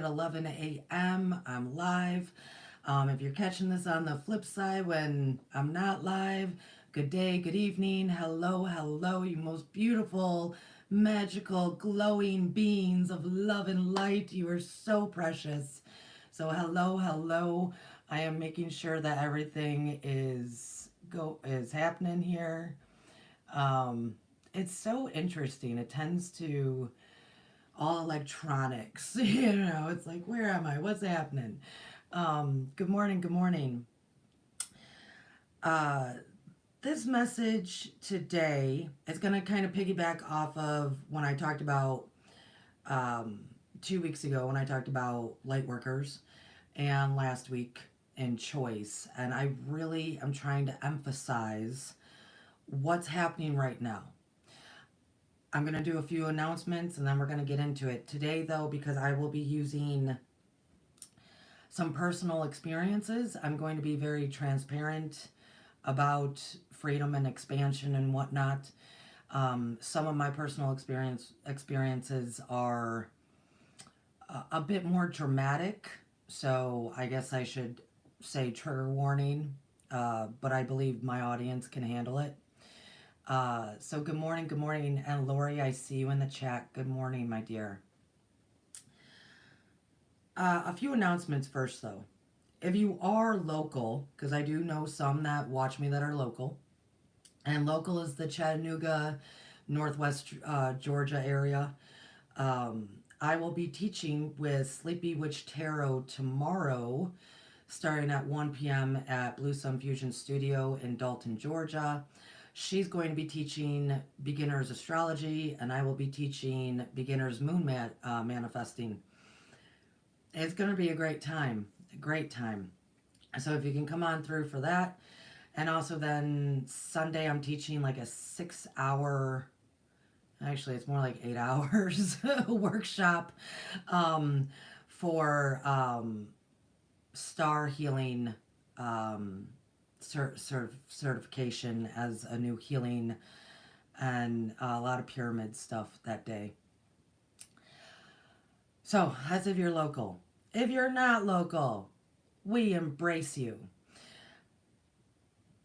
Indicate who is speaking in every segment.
Speaker 1: 11 a.m. I'm live. If you're catching this on the flip side when I'm not live, good day, good evening, hello, hello, you most beautiful, magical, glowing beings of love and light. You are so precious. So hello, hello. I am making sure that everything is happening here. Um, it's so interesting. It tends to all electronics. It's like, where am I? What's happening? Good morning. Good morning. Uh, this message today is going to kind of piggyback off of when I talked about um, 2 weeks ago when I talked about light workers and last week in choice. And I really am trying to emphasize what's happening right now. I'm going to do a few announcements and then we're going to get into it. Today, though, because I will be using some personal experiences, I'm going to be very transparent about freedom and expansion and whatnot. Some of my personal experiences are a bit more dramatic, so I guess I should say trigger warning, but I believe my audience can handle it. So good morning, and Lori, I see you in the chat. Good morning, my dear. A few announcements first, though. If you are local, because I do know some that watch me that are local, and local is the Chattanooga, Northwest Georgia area. I will be teaching with Sleepy Witch Tarot tomorrow, starting at 1 p.m. at Blue Sun Fusion Studio in Dalton, Georgia. She's going to be teaching beginner's astrology, and I will be teaching beginner's moon manifesting. It's going to be a great time. A great time. So if you can come on through for that. And also then Sunday I'm teaching like a 6-hour, actually it's more like 8 hours workshop for star healing certification as a new healing and a lot of pyramid stuff that day. So that's if you're local. If you're not local, we embrace you.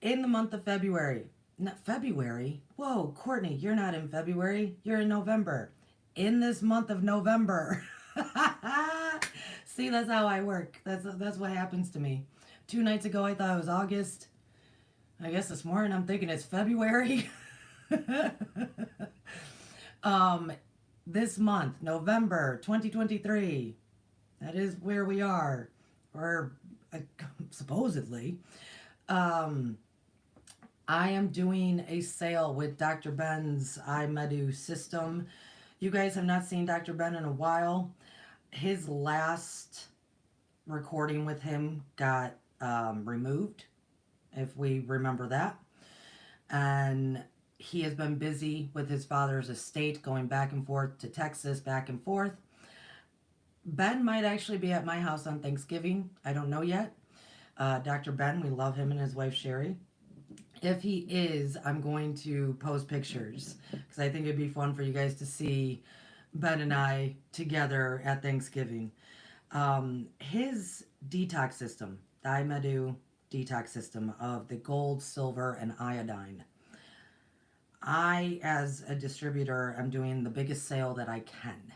Speaker 1: In the month of February, not February, whoa, Courtney, you're not in February, you're in November. In this month of November. See, that's how I work. That's what happens to me. 2 nights ago I thought it was August. I guess this morning I'm thinking it's February. This month, November 2023, that is where we are, or supposedly. I am doing a sale with Dr. Ben's iMedu system. You guys have not seen Dr. Ben in a while. His last recording with him got removed, if we remember that. And he has been busy with his father's estate, going back and forth to Texas, back and forth. Ben might actually be at my house on Thanksgiving. I don't know yet. Dr. Ben, we love him and his wife Sherry. If he is, I'm going to post pictures because I think it'd be fun for you guys to see Ben and I together at Thanksgiving. His detox system, the iMedu detox system of the gold, silver, and iodine. I, as a distributor, am doing the biggest sale that I can.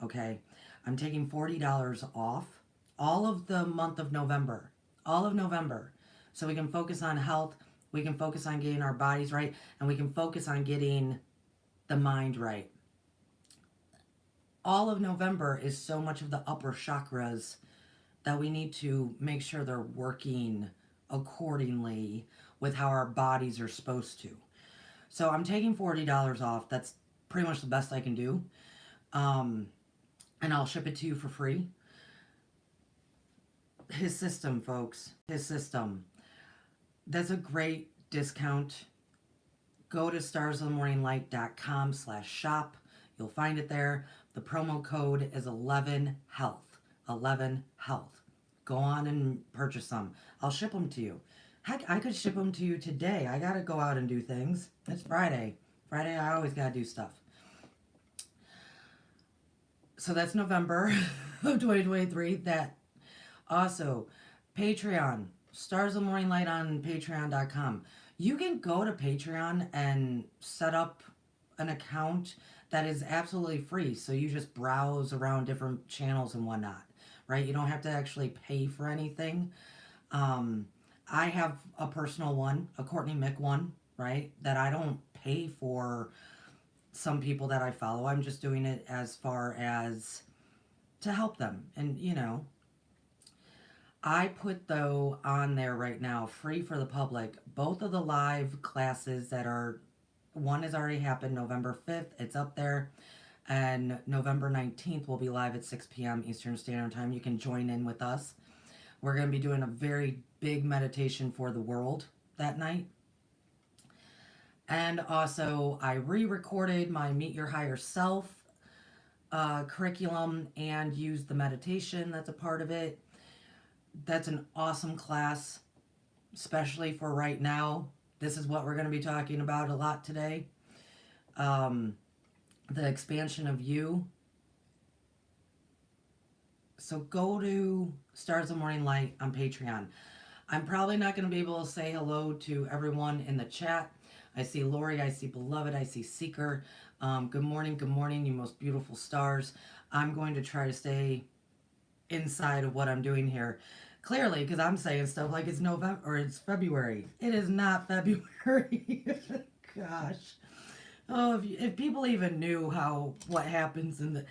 Speaker 1: Okay, I'm taking $40 off all of the month of November. All of November. So we can focus on health, we can focus on getting our bodies right, and we can focus on getting the mind right. All of November is so much of the upper chakras that we need to make sure they're working accordingly with how our bodies are supposed to. So I'm taking $40 off. That's pretty much the best I can do. And I'll ship it to you for free. His system, folks. His system. That's a great discount. Go to starsofthemorninglight.com/shop. You'll find it there. The promo code is 11health. 11health. Go on and purchase some. I'll ship them to you. Heck, I could ship them to you today. I gotta go out and do things. It's Friday. Friday, I always gotta do stuff. So that's November of 2023. That also, Patreon, Stars of Morning Light on patreon.com. You can go to Patreon and set up an account that is absolutely free. So you just browse around different channels and whatnot, right? You don't have to actually pay for anything. Um, I have a personal one, a Courtney Mick one, right? That I don't pay for some people that I follow. I'm just doing it as far as to help them. And, I put though on there right now, free for the public, both of the live classes that are, one has already happened November 5th, it's up there, and November 19th will be live at 6 p.m. Eastern Standard Time. You can join in with us. We're going to be doing a very big meditation for the world that night. And also, I re recorded my Meet Your Higher Self curriculum and used the meditation that's a part of it. That's an awesome class, especially for right now. This is what we're going to be talking about a lot today. The expansion of you. So go to Stars of Morning Light on Patreon. I'm probably not going to be able to say hello to everyone in the chat. I see Lori, I see Beloved, I see Seeker. Good morning, you most beautiful stars. I'm going to try to stay inside of what I'm doing here. Clearly, because I'm saying stuff like it's November or it's February. It is not February. Gosh. Oh, if people even knew what happens in the,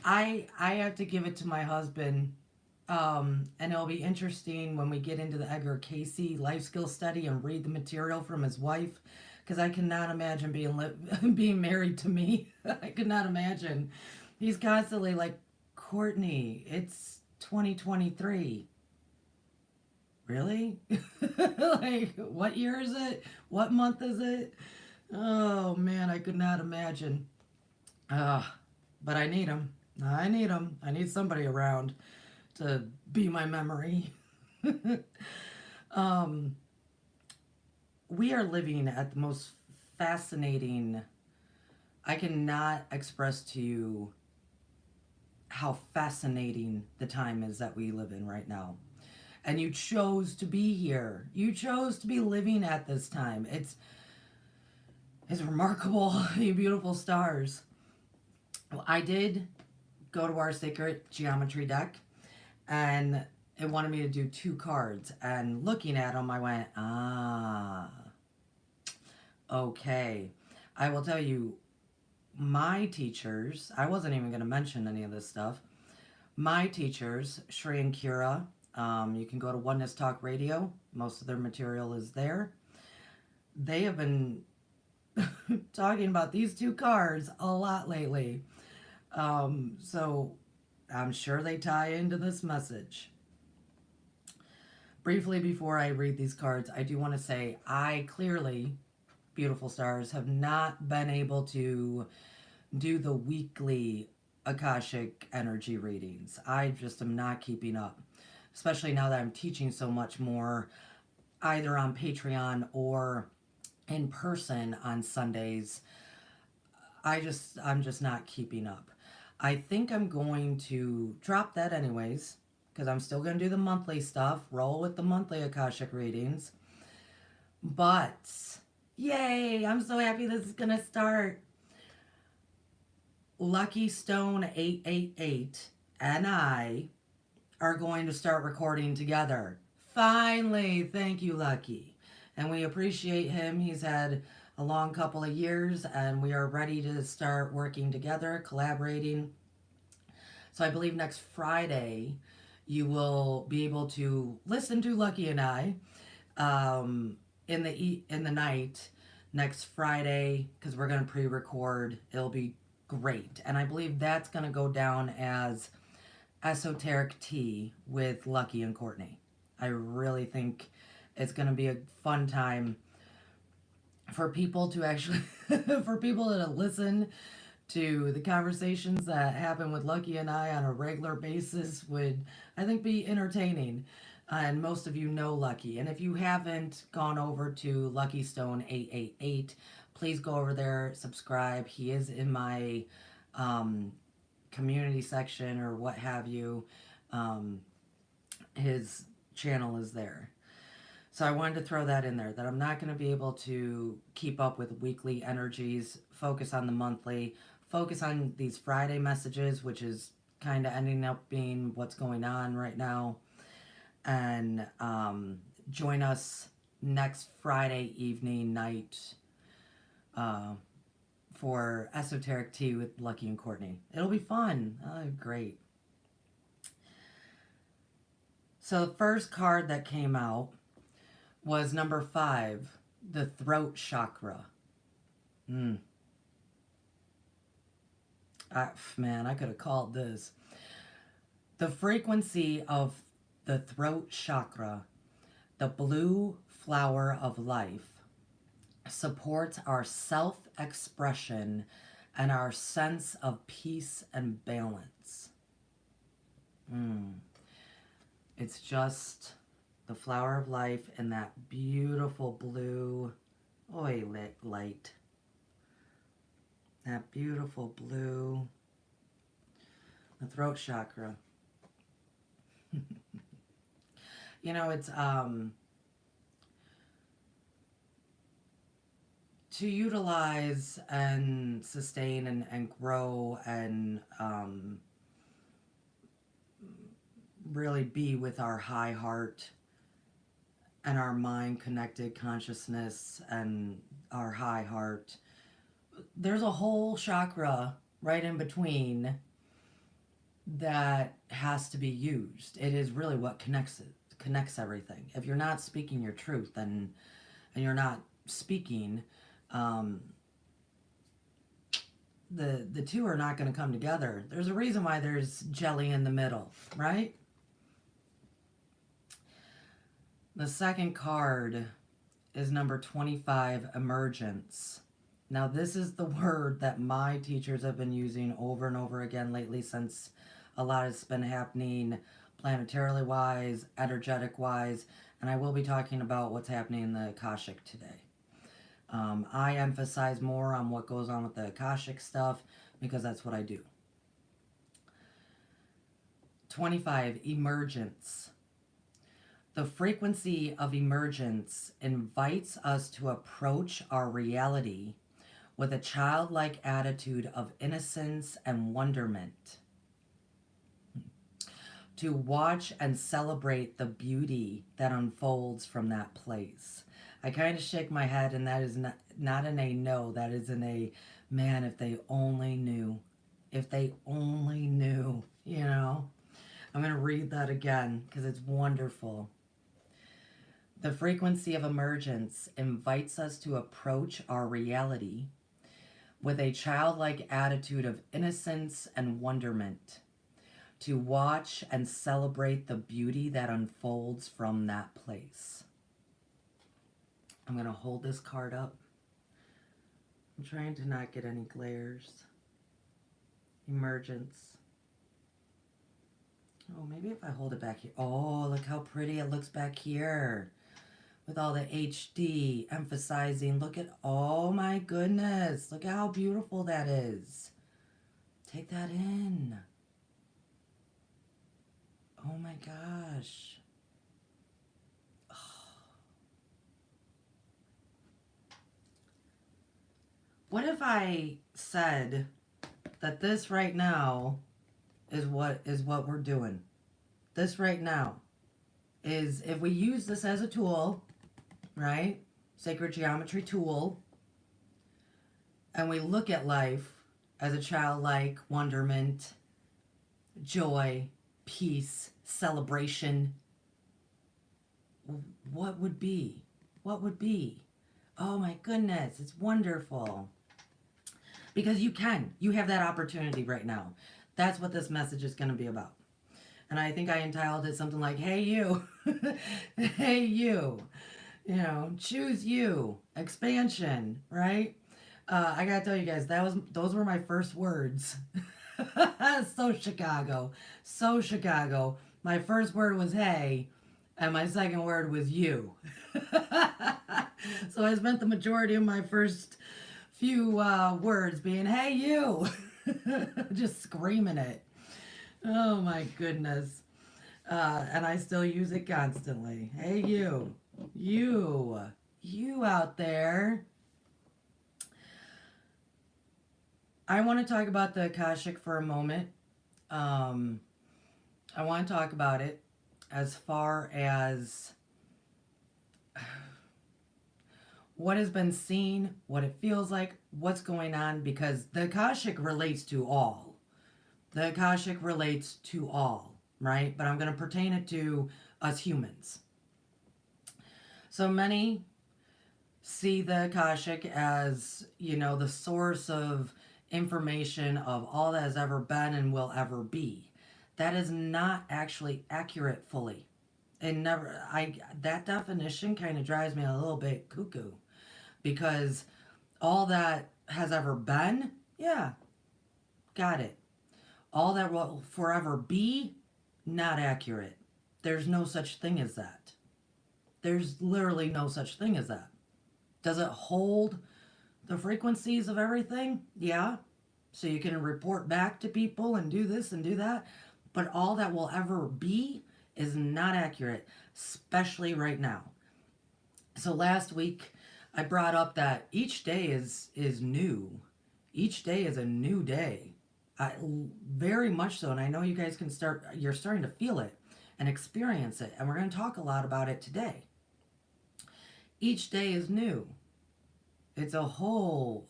Speaker 1: I have to give it to my husband, and it'll be interesting when we get into the Edgar Casey life skill study and read the material from his wife, because I cannot imagine being married to me. I could not imagine. He's constantly like, Courtney, it's 2023. Really? Like, what year is it? What month is it? Oh man, I could not imagine. But I need him. I need him. I need somebody around to be my memory. um, we are living at the most fascinating. I cannot express to you how fascinating the time is that we live in right now. And you chose to be here. You chose to be living at this time. It's remarkable, you beautiful stars. Well, I did go to our sacred geometry deck, and it wanted me to do 2 cards. And looking at them, I went, okay. I will tell you, my teachers, I wasn't even going to mention any of this stuff. My teachers, Shri and Kira, you can go to Oneness Talk Radio. Most of their material is there. They have been talking about these 2 cards a lot lately. So I'm sure they tie into this message. Briefly, before I read these cards, I do want to say I clearly, beautiful stars, have not been able to do the weekly Akashic energy readings. I just am not keeping up, especially now that I'm teaching so much more, either on Patreon or in person on Sundays. I'm just not keeping up. I think I'm going to drop that anyways, because I'm still going to do the monthly stuff, roll with the monthly Akashic readings. But, yay, I'm so happy this is going to start. Lucky Stone 888 and I are going to start recording together. Finally, thank you, Lucky. And we appreciate him. He's had a long couple of years, and we are ready to start working together, collaborating. So I believe next Friday you will be able to listen to Lucky and I in the night next Friday, because we're going to pre-record. It'll be great, and I believe that's going to go down as Esoteric Tea with Lucky and Courtney. I really think it's going to be a fun time for people to actually for people to listen to the conversations that happen with Lucky and I on a regular basis. Would, I think, be entertaining. And most of you know Lucky. And if you haven't gone over to Lucky Stone 888, please go over there, subscribe. He is in my community section or what have you, his channel is there. So I wanted to throw that in there, that I'm not going to be able to keep up with weekly energies, focus on the monthly, focus on these Friday messages, which is kind of ending up being what's going on right now. And join us next Friday evening night for Esoteric Tea with Lucky and Courtney. It'll be fun. Great. So the first card that came out was number 5, the throat chakra. Man, I could have called this. The frequency of the throat chakra, the blue flower of life, supports our self-expression and our sense of peace and balance. It's just the flower of life in that beautiful blue light. That beautiful blue. The throat chakra. You know, it's to utilize and sustain and grow and really be with our high heart and our mind connected consciousness and our high heart. There's a whole chakra right in between that has to be used. It is really what connects everything. If you're not speaking your truth and you're not speaking, the two are not going to come together. There's a reason why there's jelly in the middle, right? The second card is number 25, emergence. Now, this is the word that my teachers have been using over and over again lately, since a lot has been happening planetarily wise, energetic wise, and I will be talking about what's happening in the Akashic today. I emphasize more on what goes on with the Akashic stuff because that's what I do. 25, emergence. The frequency of emergence invites us to approach our reality with a childlike attitude of innocence and wonderment. To watch and celebrate the beauty that unfolds from that place. I kind of shake my head, and that is not in a no, that is in a, man, if they only knew. If they only knew, you know. I'm going to read that again because it's wonderful. The frequency of emergence invites us to approach our reality with a childlike attitude of innocence and wonderment, to watch and celebrate the beauty that unfolds from that place. I'm going to hold this card up. I'm trying to not get any glares. Emergence. Oh, maybe if I hold it back here. Oh, look how pretty it looks back here. With all the HD emphasizing. Look at, oh my goodness. Look at how beautiful that is. Take that in. Oh my gosh. Oh. What if I said that this right now is what we're doing? This right now is, if we use this as a tool, right? Sacred geometry tool, and we look at life as a childlike wonderment, joy, peace, celebration, what would be? What would be? Oh my goodness, it's wonderful. Because you have that opportunity right now. That's what this message is going to be about. And I think I entitled it something like, hey you, hey you, you know, choose you, expansion, right? I gotta tell you guys, those were my first words. So Chicago. My first word was hey, and my second word was you. So I spent the majority of my first few words being, hey you. Just screaming it. Oh my goodness. And I still use it constantly. Hey, you, you out there. I want to talk about the Akashic for a moment. Um, I want to talk about it as far as what has been seen, what it feels like, what's going on, because the Akashic relates to all. The Akashic relates to all, right? But I'm going to pertain it to us humans. So many see the Akashic as, the source of information of all that has ever been and will ever be. That is not actually accurate fully. And never I that definition kind of drives me a little bit cuckoo because all that has ever been, yeah, got it. All that will forever be, not accurate. There's no such thing as that. There's literally no such thing as that. Does it hold the frequencies of everything? Yeah. So you can report back to people and do this and do that. But all that will ever be is not accurate, especially right now. So last week I brought up that each day is new. Each day is a new day. Very much so, and I know you guys you're starting to feel it and experience it, and we're going to talk a lot about it today. Each day is new. It's a whole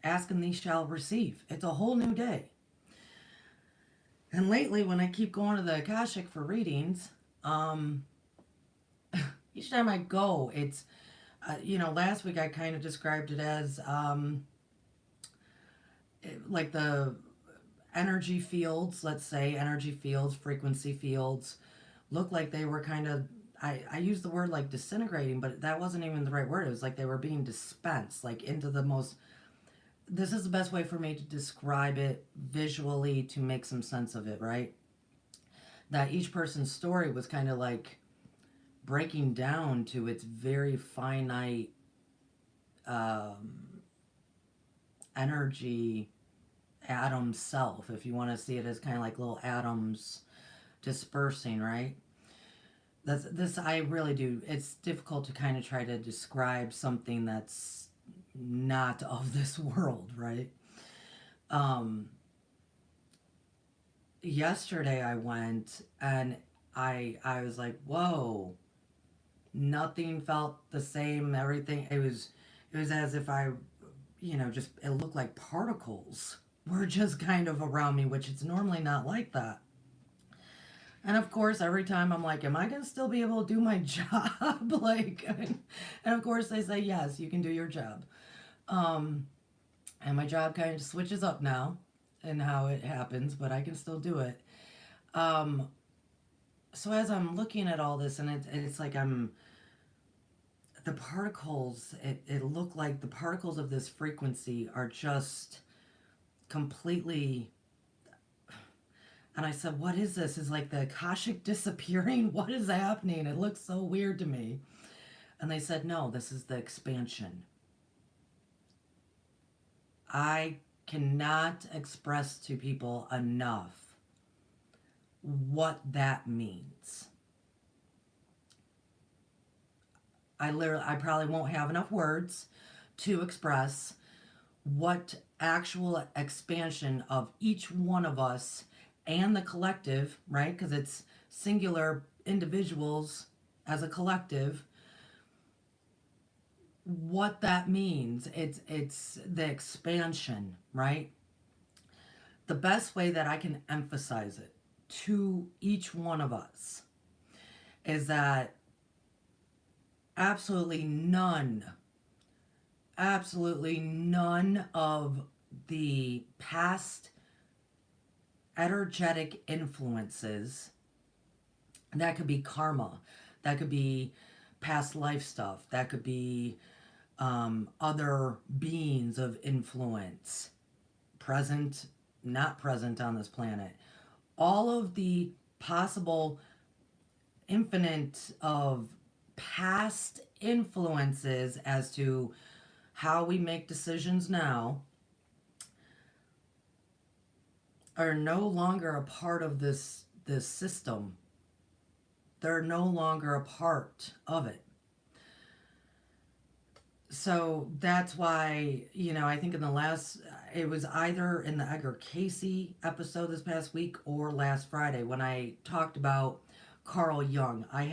Speaker 1: ask and thee shall receive. It's a whole new day. And lately, when I keep going to the Akashic for readings, each time I go, it's, last week I kind of described it as like the energy fields, let's say, energy fields, frequency fields, look like they were kind of, I used the word like disintegrating, but that wasn't even the right word. It was like they were being dispensed, like into the most, this is the best way for me to describe it visually to make some sense of it, right? That each person's story was kind of like breaking down to its very finite energy atom self, if you want to see it as kind of like little atoms dispersing, right? That's this I really do. It's difficult to kind of try to describe something that's not of this world, right? Um, Yesterday I went and I was like, whoa, nothing felt the same. Everything it was as if I, just it looked like particles were just kind of around me, which it's normally not like that. And of course, every time I'm like, am I going to still be able to do my job? Like, and of course they say, yes, you can do your job. Um, and my job kind of switches up now and how it happens, but I can still do it. Um, so as I'm looking at all this, and it's like the particles, it looked like the particles of this frequency are just completely, and I said, what is this? Is like the Akashic disappearing? What is happening? It looks so weird to me. And they said, no, this is the expansion. I cannot express to people enough what that means. I probably won't have enough words to express what actual expansion of each one of us and the collective, right? Because it's singular individuals as a collective. What that means, it's the expansion, right? The best way that I can emphasize it to each one of us is that absolutely none of the past energetic influences, that could be karma, that could be past life stuff, that could be other beings of influence, present, not present on this planet. All of the possible infinite of past influences as to how we make decisions now, are no longer a part of this system. They're no longer a part of it. So that's why, I think in the last, it was either in the Edgar Casey episode this past week or last Friday when I talked about Carl Jung. I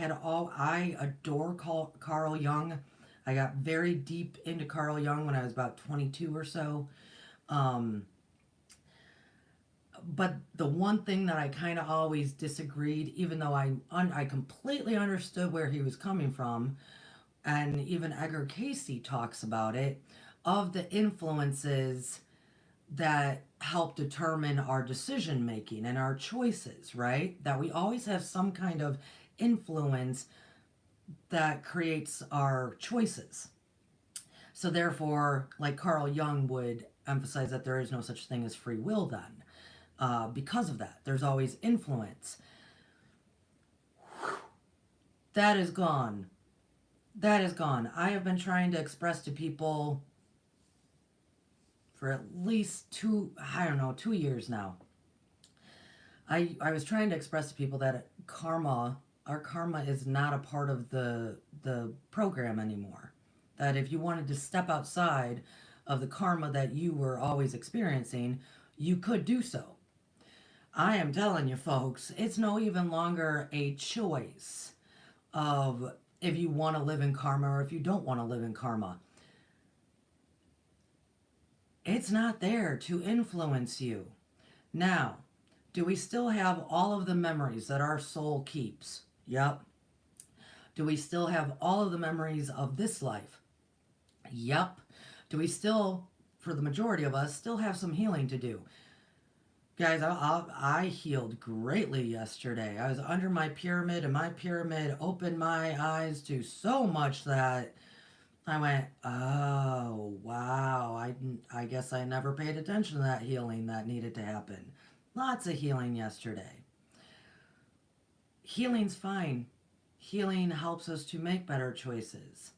Speaker 1: adore Carl Jung. I got very deep into Carl Jung when I was about 22 or so. Um, but the one thing that I kind of always disagreed, even though I completely understood where he was coming from, and even Edgar Casey talks about it, of the influences that help determine our decision making and our choices, right? That we always have some kind of influence that creates our choices. So, therefore, like Carl Jung would emphasize that there is no such thing as free will, then. Because of that, there's always influence. That is gone. That is gone. I have been trying to express to people for at least I don't know, 2 years now. I was trying to express to people that our karma is not a part of the program anymore. That if you wanted to step outside of the karma that you were always experiencing, you could do so. I am telling you folks, it's no even longer a choice of if you want to live in karma or if you don't want to live in karma. It's not there to influence you. Now, do we still have all of the memories that our soul keeps? Yep. Do we still have all of the memories of this life? Yep. Do we still, for the majority of us, still have some healing to do? Guys, I healed greatly yesterday. I was under my pyramid, and my pyramid opened my eyes to so much that I went, oh, wow. I guess I never paid attention to that healing that needed to happen. Lots of healing yesterday. Healing's fine. Healing helps us to make better choices.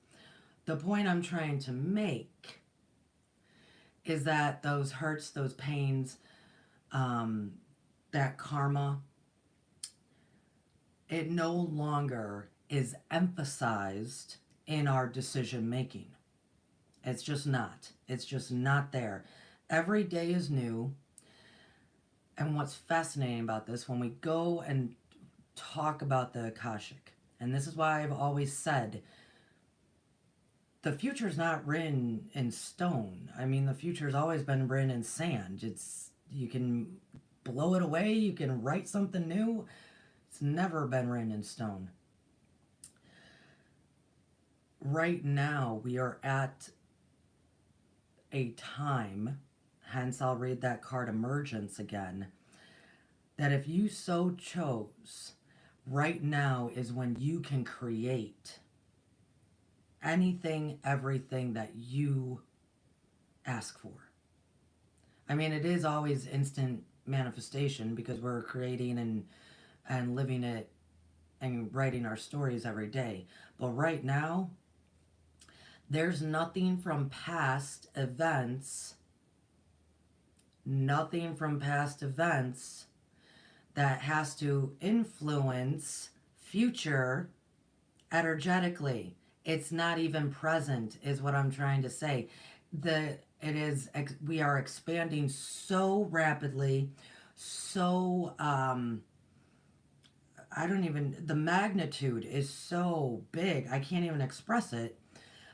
Speaker 1: The point I'm trying to make is that those hurts, those pains, that karma, it no longer is emphasized in our decision making. It's just not. It's just not there. Every day is new. And what's fascinating about this, when we go and talk about the Akashic, and this is why I've always said the future's not written in stone. I mean, the future's always been written in sand. You can blow it away, you can write something new. It's never been written in stone. Right now, we are at a time, hence I'll read that card Emergence again, that if you so chose, right now is when you can create anything, everything that you ask for. I mean, it is always instant manifestation because we're creating and living it and writing our stories every day. But right now, there's nothing from past events, that has to influence future energetically. It's not even present, is what I'm trying to say. We are expanding so rapidly, so the magnitude is so big, I can't even express it,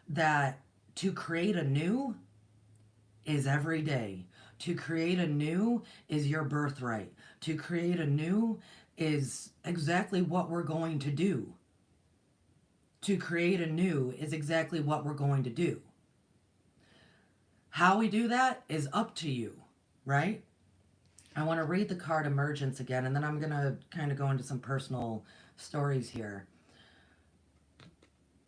Speaker 1: that to create a new is every day. To create a new is your birthright. To create a new is exactly what we're going to do. To create a new is exactly what we're going to do. How we do that is up to you, right? I want to read the card Emergence again, and then I'm going to kind of go into some personal stories here.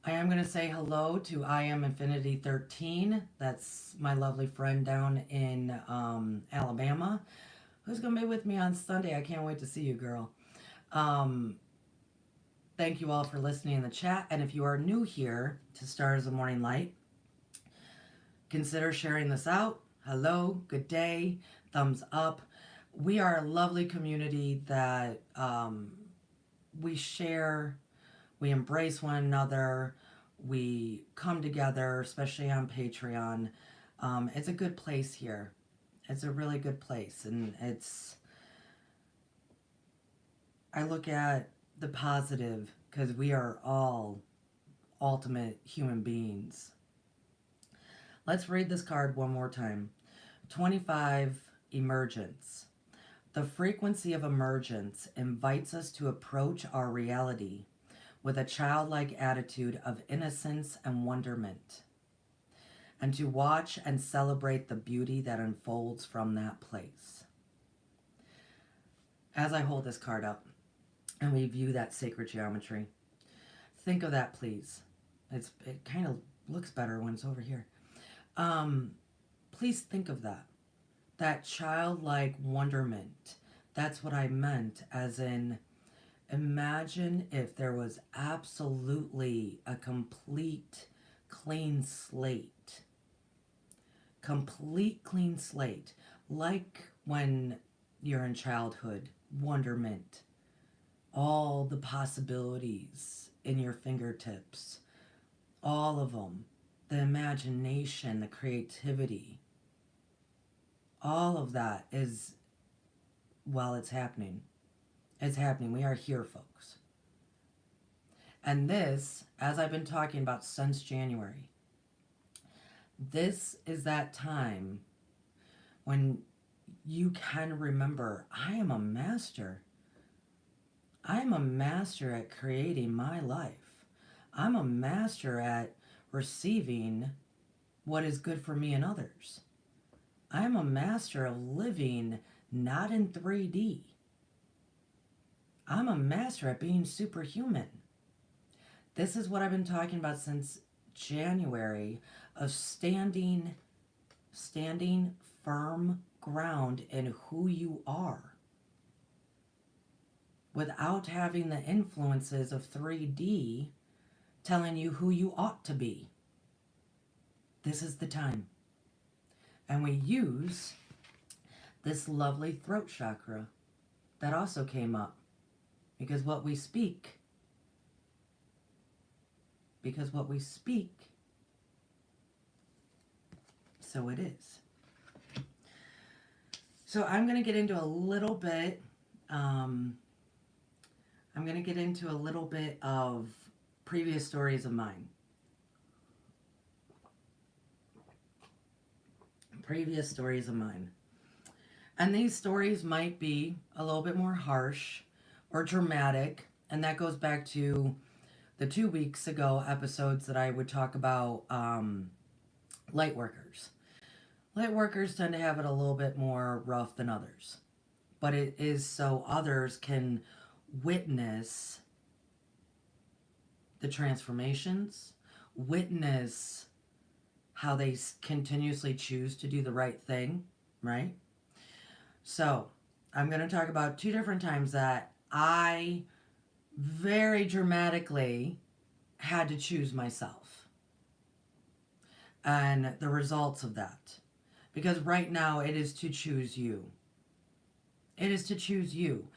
Speaker 1: I am going to say hello to I Am Infinity 13. That's my lovely friend down in Alabama, who's going to be with me on Sunday. I can't wait to see you, girl. Thank you all for listening in the chat. And if you are new here to Stars of Morning Light, consider sharing this out. Hello, good day, thumbs up. We are a lovely community that we share, we embrace one another, we come together, especially on Patreon. It's a good place here. It's a really good place. And I look at the positive because we are all ultimate human beings. Let's read this card one more time. 25, Emergence. The frequency of emergence invites us to approach our reality with a childlike attitude of innocence and wonderment, and to watch and celebrate the beauty that unfolds from that place. As I hold this card up and we view that sacred geometry, think of that, please. It kind of looks better when it's over here. Please think of that childlike wonderment. That's what I meant, as in, imagine if there was absolutely a complete clean slate. Complete clean slate. Like when you're in childhood, wonderment. All the possibilities in your fingertips. All of them. The imagination, the creativity. All of that is, well, it's happening. It's happening. We are here, folks. And this, as I've been talking about since January, this is that time when you can remember, I am a master. I am a master at creating my life. I'm a master at receiving what is good for me and others. I am a master of living not in 3D. I'm a master at being superhuman. This is what I've been talking about since January, of standing firm ground in who you are without having the influences of 3D telling you who you ought to be. This is the time. And we use this lovely throat chakra that also came up. Because what we speak, so it is. So I'm going to get into a little bit, of previous stories of mine. And these stories might be a little bit more harsh or dramatic, and that goes back to the 2 weeks ago episodes that I would talk about light workers. Light workers tend to have it a little bit more rough than others, but it is so others can witness the transformations, witness how they continuously choose to do the right thing, right? So I'm going to talk about 2 different times that I very dramatically had to choose myself and the results of that. Because right now it is to choose you. It is to choose you.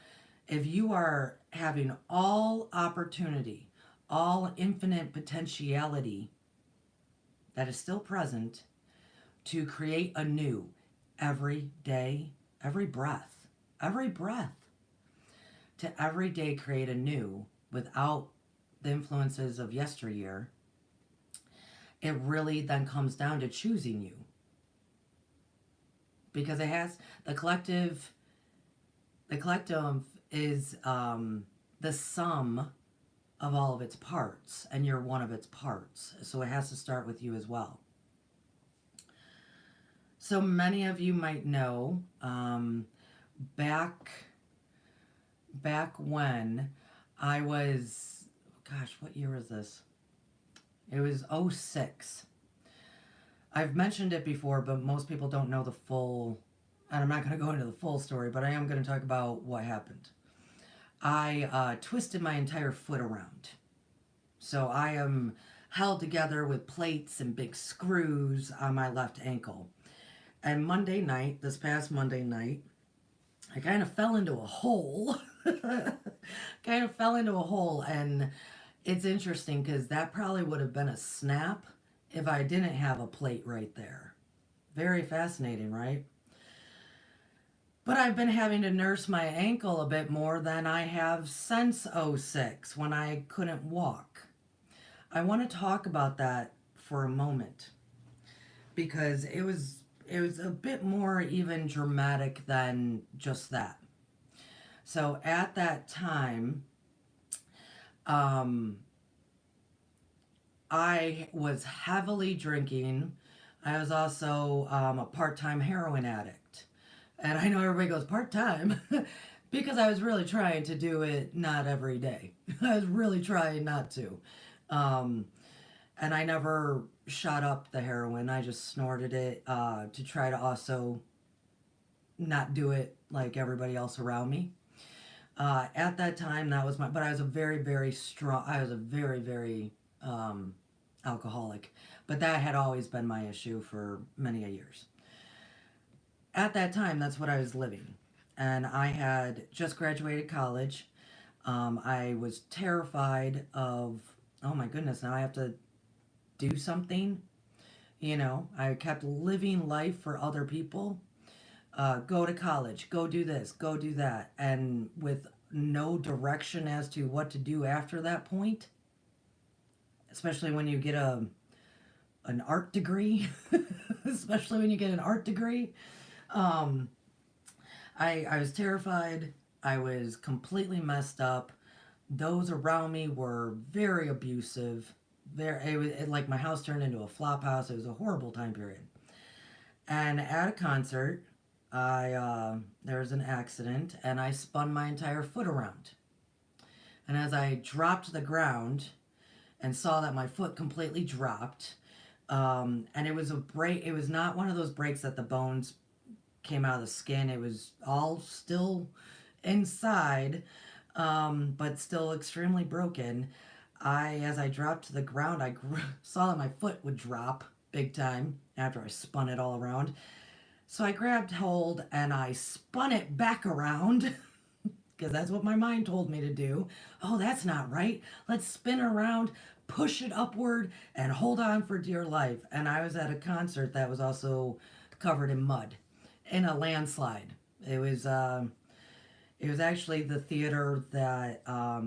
Speaker 1: If you are having all opportunity, all infinite potentiality that is still present to create anew every day, every breath, to every day create anew without the influences of yesteryear, it really then comes down to choosing you. Because it has the collective is the sum of all of its parts, and you're one of its parts. So it has to start with you as well. So many of you might know, back when I was, gosh, what year was this? It was 06. I've mentioned it before, but most people don't know the full, and I'm not going to go into the full story, but I am going to talk about what happened. I twisted my entire foot around. So I am held together with plates and big screws on my left ankle. And this past Monday night, I kind of fell into a hole. Kind of fell into a hole. And it's interesting because that probably would have been a snap if I didn't have a plate right there. Very fascinating, right? But I've been having to nurse my ankle a bit more than I have since '06 when I couldn't walk. I want to talk about that for a moment because it was a bit more even dramatic than just that. So at that time, um, I was heavily drinking. I was also a part-time heroin addict. And I know everybody goes part-time because I was really trying to do it not every day. I was really trying not to. Um, and I never shot up the heroin. I just snorted it to try to also not do it like everybody else around me. At that time, that was but I was a very, very strong, I was a very, very alcoholic. But that had always been my issue for many a years. At that time, that's what I was living. And I had just graduated college. I was terrified of, oh my goodness, now I have to do something. I kept living life for other people. Go to college, go do this, go do that. And with no direction as to what to do after that point, especially when you get an art degree, especially when you get an art degree. Um, I was terrified. I was completely messed up. Those around me were very abusive. Like my house turned into a flop house. It was a horrible time period. And at a concert, there was an accident, and I spun my entire foot around. And as I dropped to the ground and saw that my foot completely dropped, and it was a break. It was not one of those breaks that the bones came out of the skin. It was all still inside, but still extremely broken. As I dropped to the ground, saw that my foot would drop big time after I spun it all around. So I grabbed hold and I spun it back around because that's what my mind told me to do. Oh, that's not right. Let's spin around, push it upward, and hold on for dear life. And I was at a concert that was also covered in mud in a landslide. It was actually the theater that oh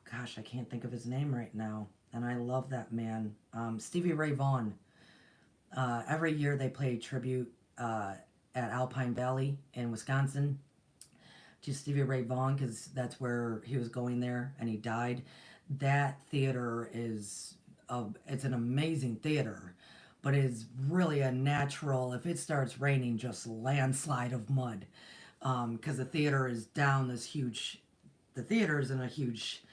Speaker 1: gosh, I can't think of his name right now, and I love that man, Stevie Ray Vaughan. Every year they play tribute at Alpine Valley in Wisconsin to Stevie Ray Vaughan because that's where he was going there and he died. That theater it's an amazing theater, but it's really a natural, if it starts raining, just landslide of mud. Because the theater is down this huge, the theater is in a huge,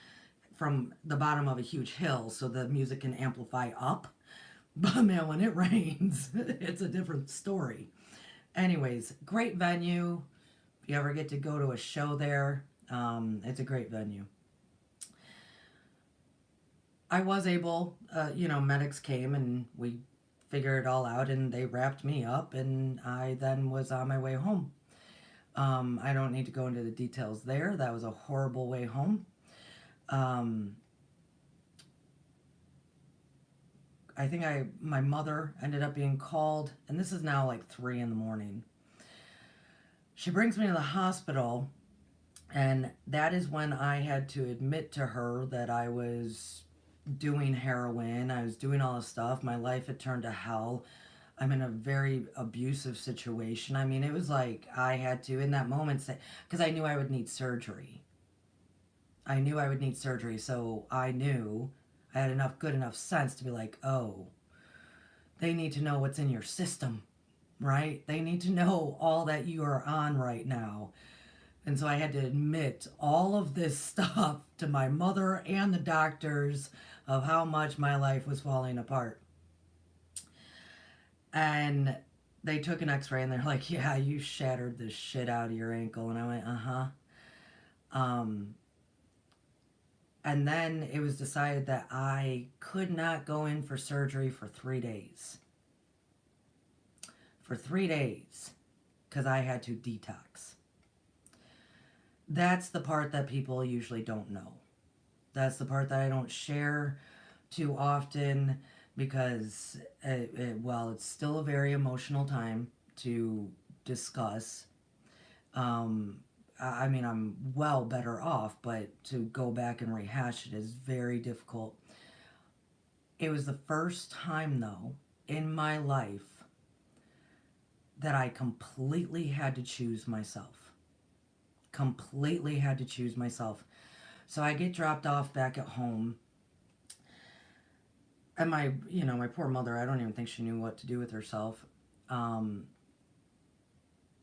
Speaker 1: from the bottom of a huge hill, so the music can amplify up. But man, when it rains, it's a different story. Anyways, great venue. If you ever get to go to a show there, it's a great venue. I was able, medics came and we figured it all out and they wrapped me up and I then was on my way home. I don't need to go into the details there. That was a horrible way home. Um, I think my mother ended up being called, and this is now like 3 in the morning. She brings me to the hospital, and that is when I had to admit to her that I was doing heroin. I was doing all this stuff. My life had turned to hell. I'm in a very abusive situation. I mean, it was like I had to, in that moment, say, because I knew I would need surgery. I knew I would need surgery, so I knew I had good enough sense to be like, oh, they need to know what's in your system, right? They need to know all that you are on right now. And so I had to admit all of this stuff to my mother and the doctors of how much my life was falling apart. And they took an x-ray and they're like, yeah, you shattered the shit out of your ankle. And I went, uh-huh. Um, and then it was decided that I could not go in for surgery for 3 days. For 3 days. because I had to detox. That's the part that people usually don't know. That's the part that I don't share too often because, well, it's still a very emotional time to discuss. I mean, I'm well better off, but to go back and rehash it is very difficult. It was the first time, though, in my life that I completely had to choose myself. Completely had to choose myself. So I get dropped off back at home. And my poor mother, I don't even think she knew what to do with herself. Um,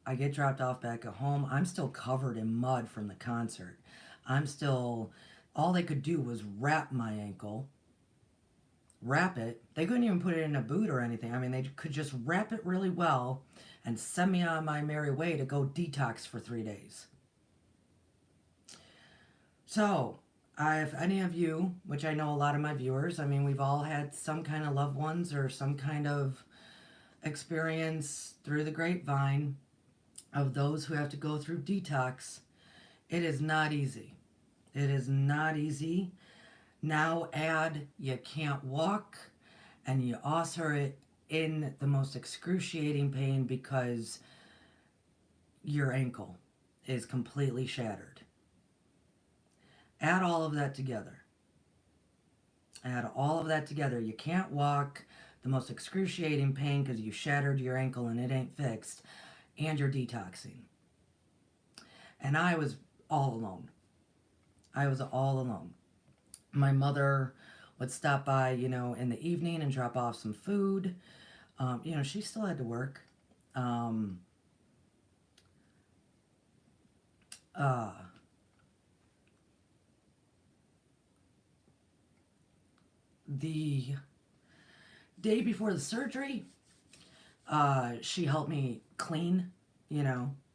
Speaker 1: I get dropped off back at home. I'm still covered in mud from the concert. All they could do was wrap my ankle, wrap it. They couldn't even put it in a boot or anything. I mean, they could just wrap it really well and send me on my merry way to go detox for 3 days. So, if any of you, which I know a lot of my viewers, I mean, we've all had some kind of loved ones or some kind of experience through the grapevine of those who have to go through detox. It is not easy. It is not easy. Now add you can't walk, and you also are in the most excruciating pain because your ankle is completely shattered. Add all of that together. Add all of that together. You can't walk, the most excruciating pain because you shattered your ankle and it ain't fixed, and you're detoxing. And I was all alone. I was all alone. My mother would stop by, in the evening and drop off some food. She still had to work. Um, uh, the day before the surgery, she helped me clean,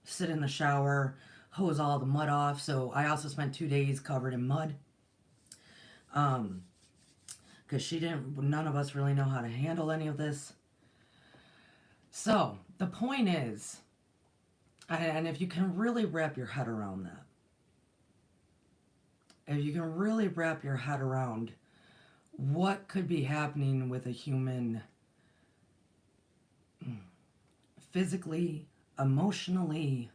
Speaker 1: sit in the shower, hose all the mud off. So I also spent 2 days covered in mud. Because none of us really know how to handle any of this. So the point is, and if you can really wrap your head around that, if you can really wrap your head around what could be happening with a human physically, emotionally,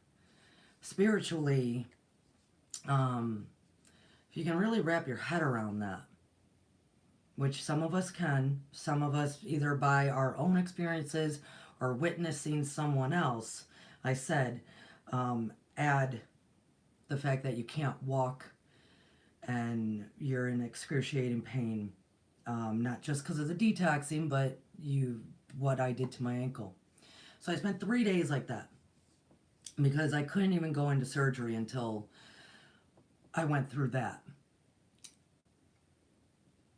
Speaker 1: spiritually, if you can really wrap your head around that, which some of us can, some of us either by our own experiences or witnessing someone else, I said, add the fact that you can't walk and you're in excruciating pain, not just because of the detoxing, but what I did to my ankle. So I spent 3 days like that because I couldn't even go into surgery until I went through that.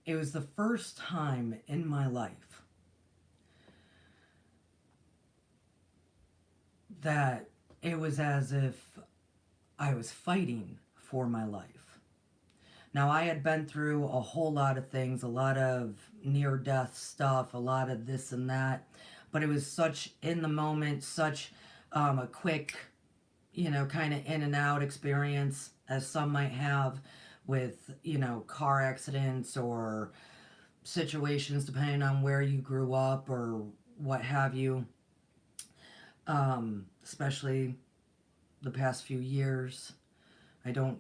Speaker 1: It was the first time in my life that it was as if I was fighting for my life. Now, I had been through a whole lot of things, a lot of near-death stuff, a lot of this and that, but it was such in the moment, such a quick, kind of in and out experience, as some might have with, car accidents or situations depending on where you grew up or what have you. Especially the past few years. I don't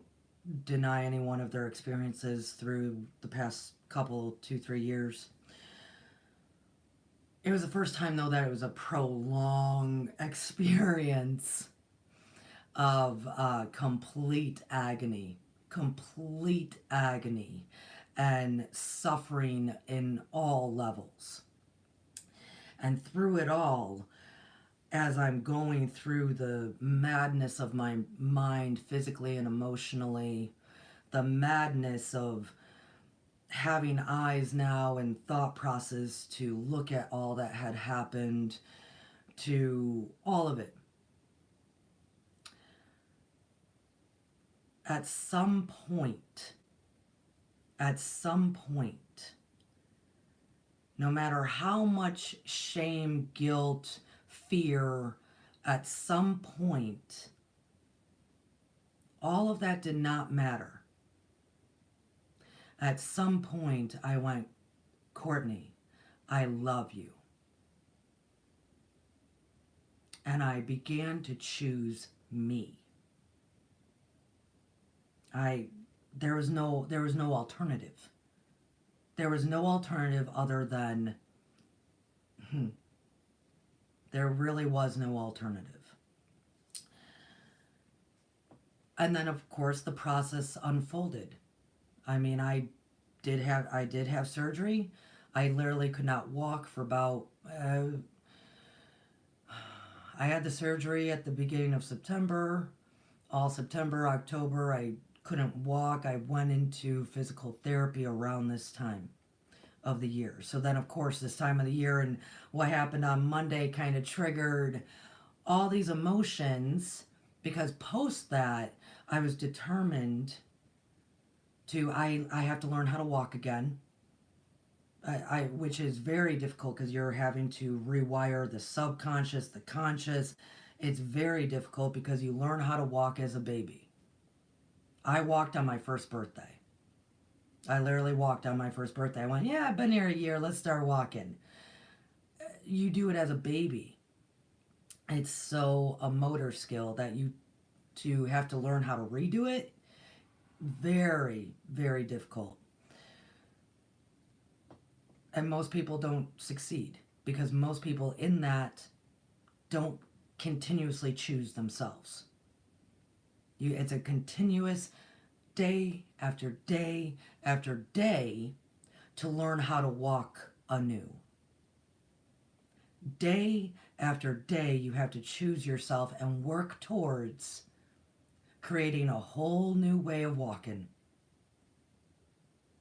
Speaker 1: deny any one of their experiences through the past couple, 2, 3 years. It was the first time, though, that it was a prolonged experience of complete agony, and suffering in all levels. And through it all, as I'm going through the madness of my mind, physically and emotionally, the madness of having eyes now and thought process to look at all that had happened, to all of it. At some point, no matter how much shame, guilt, fear At some point, all of that did not matter. At some point, I went, Courtney, I love you. And I began to choose me. There was no alternative. There was no alternative other than there really was no alternative. And then of course the process unfolded. I mean, I did have surgery. I literally could not walk for about I had the surgery at the beginning of September. All September, October, I couldn't walk. I went into physical therapy around this time of the year. So then, of course, this time of the year and what happened on Monday kind of triggered all these emotions, because post that, I was determined to, I have to learn how to walk again. Which is very difficult because you're having to rewire the subconscious, the conscious. It's very difficult because you learn how to walk as a baby. I walked on my first birthday. I literally walked on my first birthday. I went, yeah, I've been here a year. Let's start walking. You do it as a baby. It's so a motor skill that to have to learn how to redo it. Very, very difficult. And most people don't succeed because most people in that don't continuously choose themselves. It's a continuous day after day after day to learn how to walk anew. Day after day, you have to choose yourself and work towards creating a whole new way of walking.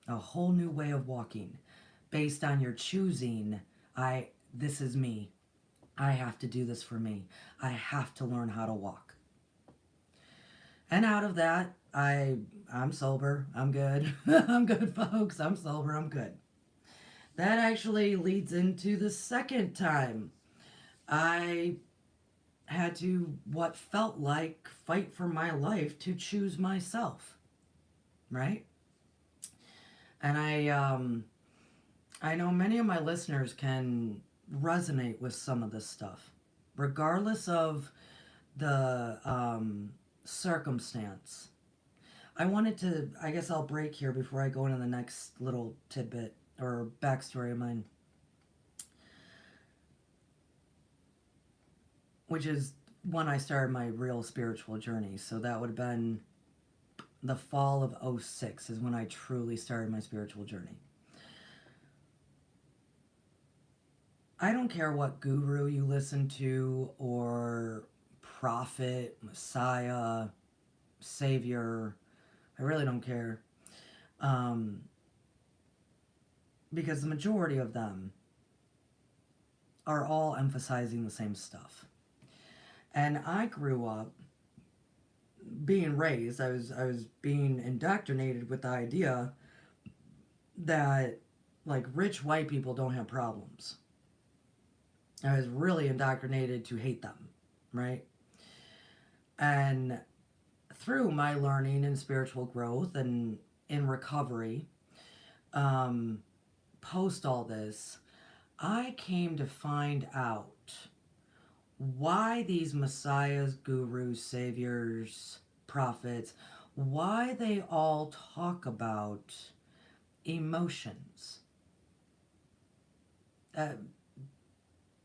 Speaker 1: A whole new way of walking based on your choosing. This is me. I have to do this for me. I have to learn how to walk. And out of that, I'm sober. I'm good. I'm good, folks. I'm sober. I'm good. That actually leads into the second time I had to, what felt like, fight for my life to choose myself. Right? And I know many of my listeners can resonate with some of this stuff, regardless of the circumstance. I guess I'll break here before I go into the next little tidbit or backstory of mine, which is when I started my real spiritual journey. So that would have been the fall of 2006 is when I truly started my spiritual journey. I don't care what guru you listen to or prophet, messiah, savior. I really don't care. Because the majority of them are all emphasizing the same stuff. And I grew up being raised, I was being indoctrinated with the idea that like rich white people don't have problems. I was really indoctrinated to hate them, right? And through my learning and spiritual growth and in recovery, post all this, I came to find out why these messiahs, gurus, saviors, prophets, why they all talk about emotions.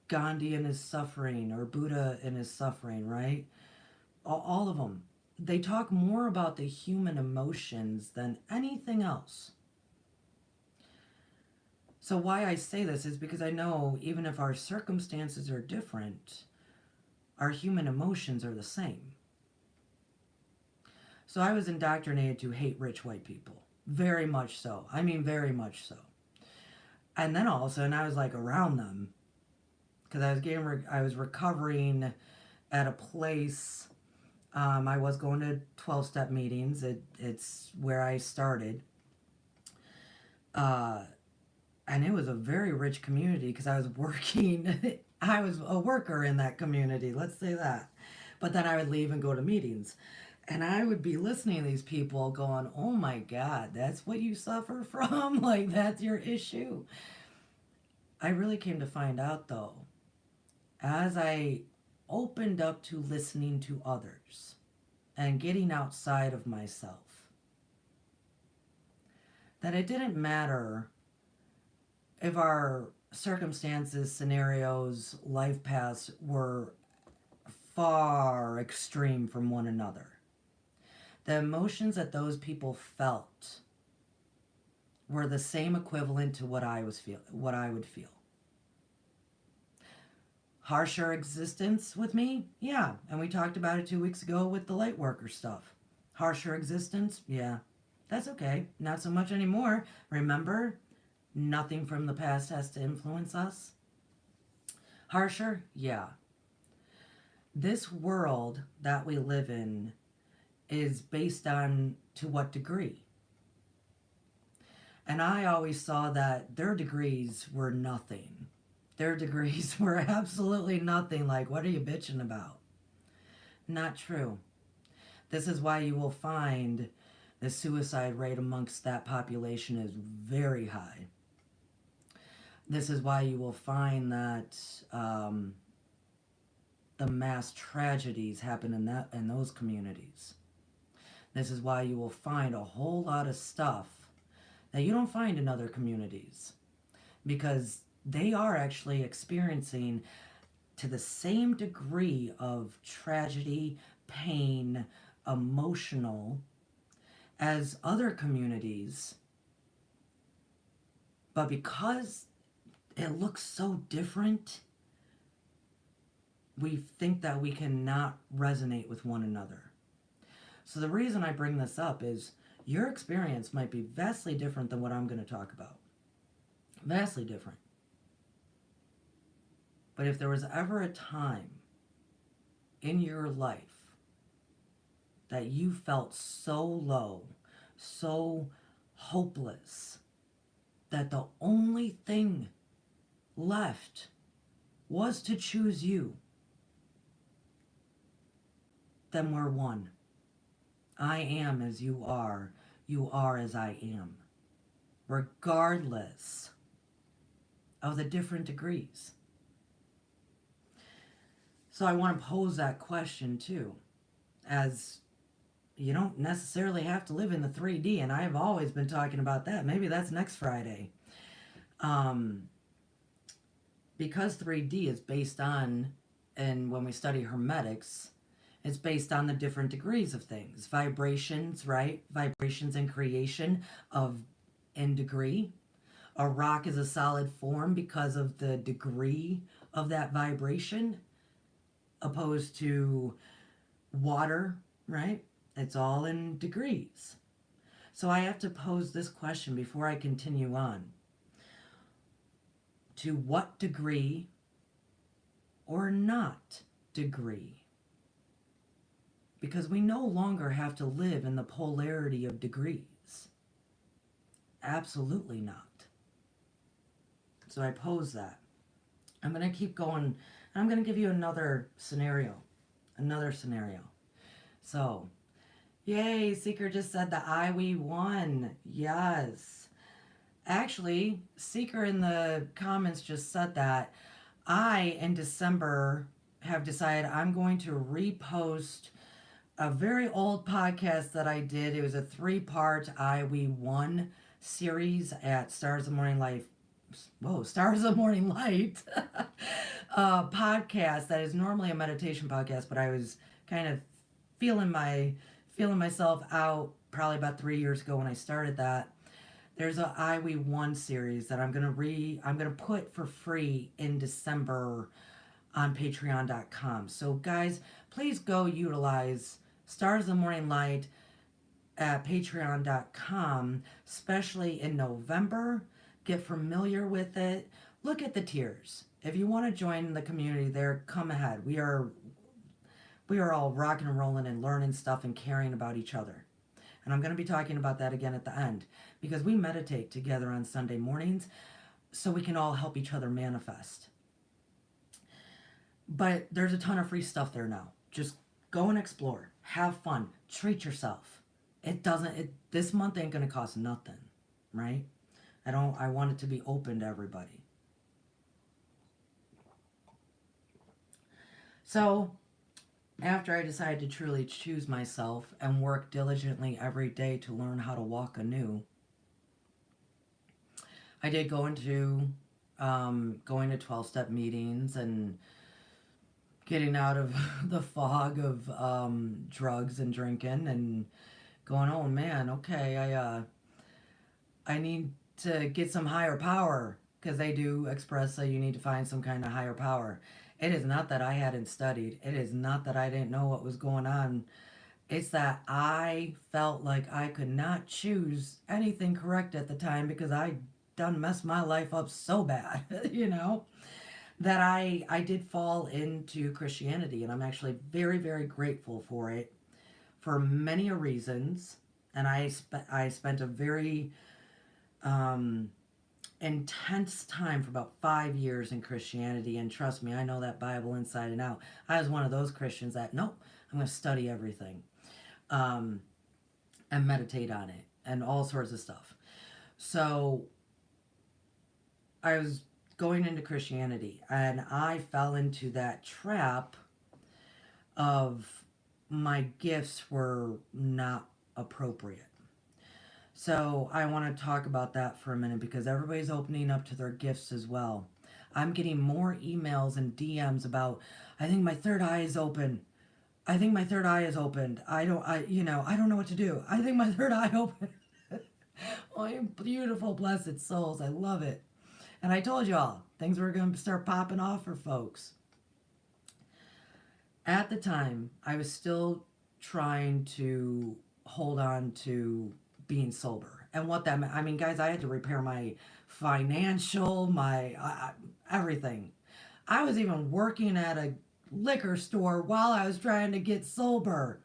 Speaker 1: Gandhi and his suffering, or Buddha and his suffering, right? All of them. They talk more about the human emotions than anything else. So why I say this is because I know even if our circumstances are different, our human emotions are the same. So I was indoctrinated to hate rich white people. Very much so. I mean, very much so. And then all of a sudden I was like around them because I was recovering at a place. I was going to 12-step meetings. It's where I started. And it was a very rich community because I was working I was a worker in that community, let's say that. But then I would leave and go to meetings. And I would be listening to these people going, oh my God, that's what you suffer from? Like, that's your issue. I really came to find out, though, as I opened up to listening to others and getting outside of myself, that it didn't matter if our circumstances, scenarios, life paths were far extreme from one another. The emotions that those people felt were the same equivalent to what I would feel. Harsher existence with me? Yeah. And we talked about it 2 weeks ago with the light worker stuff. Harsher existence? Yeah. That's okay. Not so much anymore. Remember, nothing from the past has to influence us. Harsher? Yeah. This world that we live in is based on to what degree? And I always saw that their degrees were nothing. Their degrees were absolutely nothing. Like, what are you bitching about? Not true. This is why you will find the suicide rate amongst that population is very high. This is why you will find that the mass tragedies happen in those communities. This is why you will find a whole lot of stuff that you don't find in other communities, because they are actually experiencing to the same degree of tragedy, pain, emotional as other communities. But because it looks so different, we think that we cannot resonate with one another. So the reason I bring this up is your experience might be vastly different than what I'm going to talk about. Vastly different. But if there was ever a time in your life that you felt so low, so hopeless, that the only thing left was to choose you, then we're one. I am as you are as I am, regardless of the different degrees. So I want to pose that question too, as you don't necessarily have to live in the 3D, and I've always been talking about that. Maybe that's next Friday. Because 3D is based on, and when we study hermetics, it's based on the different degrees of things. Vibrations, right? Vibrations in creation of in degree. A rock is a solid form because of the degree of that vibration, opposed to water, right? It's all in degrees. So I have to pose this question before I continue on. To what degree or not degree? Because we no longer have to live in the polarity of degrees. Absolutely not. So I pose that. I'm going to keep going. I'm going to give you another scenario. Another scenario. So, yay, Seeker just said the we won. Yes. Actually, Seeker in the comments just said that. I, in December, have decided I'm going to repost a very old podcast that I did. It was a 3-part We Won series at Stars of Morning Light. Whoa, Stars of Morning Light podcast that is normally a meditation podcast, but I was kind of feeling myself out probably about 3 years ago when I started that. There's a We Won series that I'm gonna put for free in December on patreon.com. So guys, please go utilize Stars of the Morning Light at patreon.com, especially in November. Get familiar with it. Look at the tiers. If you want to join the community there, come ahead. We are all rocking and rolling and learning stuff and caring about each other. And I'm going to be talking about that again at the end, because we meditate together on Sunday mornings so we can all help each other manifest. But there's a ton of free stuff there now. Just go and explore. Have fun. Treat yourself. This month ain't gonna cost nothing, right? I want it to be open to everybody. So after I decided to truly choose myself and work diligently every day to learn how to walk anew, I did go into going to 12-step meetings and getting out of the fog of drugs and drinking and going, oh man, okay, I need to get some higher power, because they do express that you need to find some kind of higher power. It is not that I hadn't studied. It is not that I didn't know what was going on. It's that I felt like I could not choose anything correct at the time because I done messed my life up so bad, that I did fall into Christianity, and I'm actually very, very grateful for it for many reasons. And I spent a very um, intense time for about 5 years in Christianity, and trust me, I know that Bible inside and out. I was one of those Christians that, nope, I'm going to study everything, um, and meditate on it and all sorts of stuff. So I was going into Christianity, and I fell into that trap of my gifts were not appropriate. So I want to talk about that for a minute because everybody's opening up to their gifts as well. I'm getting more emails and DMs about, I think my third eye is open. I think my third eye is opened. I don't know what to do. I think my third eye opened. Oh, you beautiful, blessed souls. I love it. And I told y'all, things were going to start popping off for folks. At the time, I was still trying to hold on to being sober. And what that meant, I mean, guys, I had to repair my financial, my everything. I was even working at a liquor store while I was trying to get sober.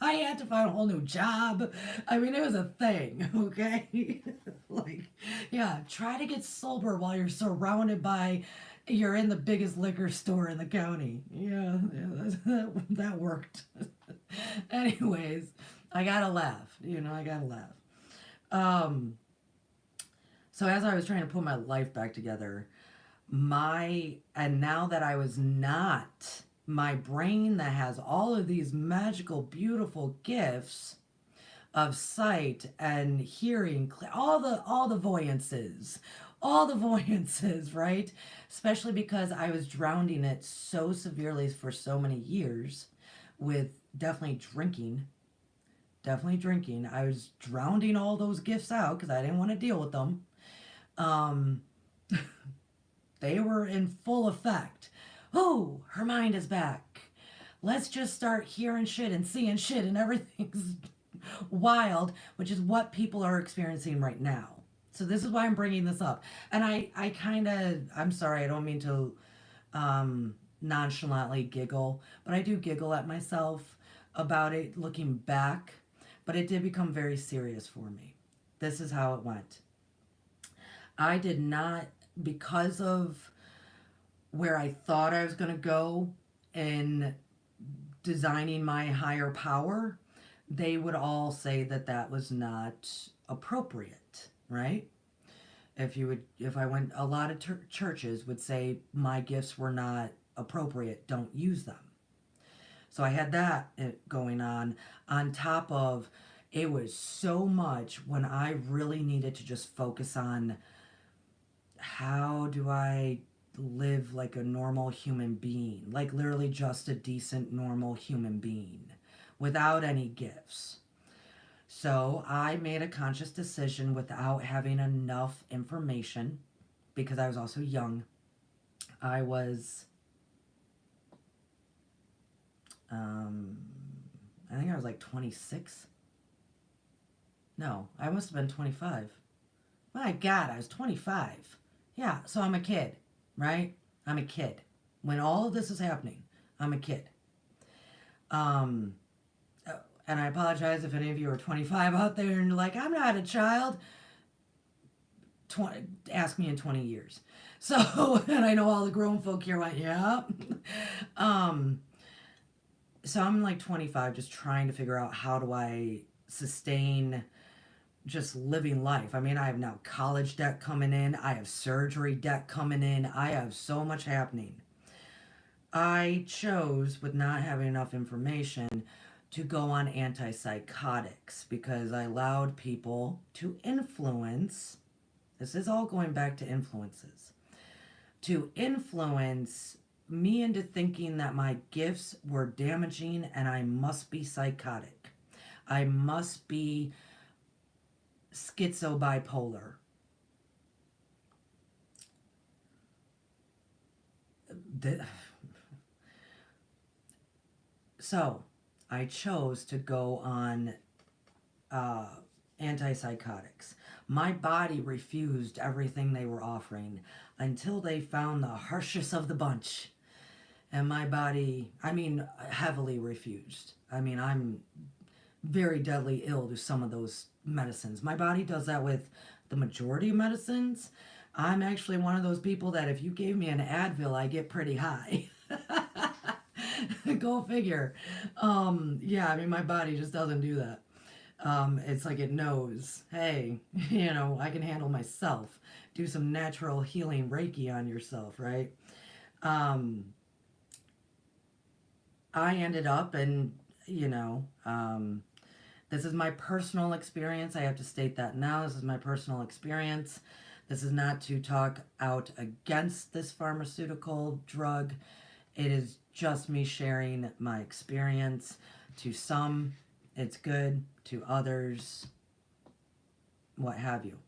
Speaker 1: I had to find a whole new job. I mean, it was a thing, okay? Like, yeah, try to get sober while you're surrounded by, you're in the biggest liquor store in the county. Yeah, that worked. Anyways, I gotta laugh. I gotta laugh. Um, so as I was trying to put my life back together, and now that I was not my brain that has all of these magical, beautiful gifts of sight and hearing, all the voyances, right? Especially because I was drowning it so severely for so many years with definitely drinking. I was drowning all those gifts out because I didn't want to deal with them. Um, they were in full effect. Oh, her mind is back. Let's just start hearing shit and seeing shit, and everything's wild, which is what people are experiencing right now. So this is why I'm bringing this up. And I kind of, I'm sorry, I don't mean to nonchalantly giggle, but I do giggle at myself about it looking back. But it did become very serious for me. This is how it went. I did not, because of where I thought I was going to go in designing my higher power, they would all say that that was not appropriate, right? If I went, a lot of churches would say my gifts were not appropriate, don't use them. So I had that going on top of, it was so much when I really needed to just focus on, how do I live like a normal human being, like literally just a decent, normal human being without any gifts. So I made a conscious decision without having enough information, because I was also young. I was, I think I was like 26. No, I must have been 25. My God, I was 25. Yeah, so I'm a kid, right? I'm a kid. When all of this is happening, I'm a kid. Um, and I apologize if any of you are 25 out there and you're like, I'm not a child. Ask me in 20 years. So, and I know all the grown folk here went, yeah. um, so I'm like 25, just trying to figure out how do I sustain just living life. I mean, I have now college debt coming in, I have surgery debt coming in, I have so much happening. I chose, with not having enough information, to go on antipsychotics because I allowed people to influence. This is all going back to influences. To influence me into thinking that my gifts were damaging and I must be psychotic. I must be schizo-bipolar. So I chose to go on uh, antipsychotics. My body refused everything they were offering until they found the harshest of the bunch. And my body, I mean, heavily refused. I mean, I'm very deadly ill to some of those medicines. My body does that with the majority of medicines. I'm actually one of those people that if you gave me an Advil, I get pretty high. Go figure. Yeah, I mean, my body just doesn't do that. It's like it knows, hey, I can handle myself. Do some natural healing Reiki on yourself, right? Um, I ended up, and, this is my personal experience. I have to state that now. This is my personal experience. This is not to talk out against this pharmaceutical drug. It is just me sharing my experience. To some, it's good. To others, what have you.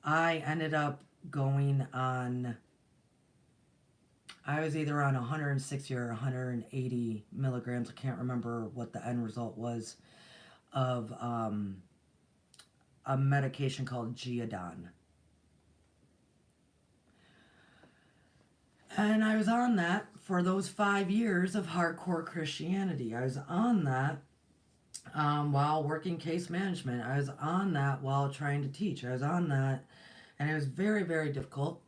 Speaker 1: I ended up going on, I was either on 160 or 180 milligrams. I can't remember what the end result was of a medication called Geodon. And I was on that for those 5 years of hardcore Christianity. I was on that while working case management. I was on that while trying to teach. I was on that, and it was very, very difficult.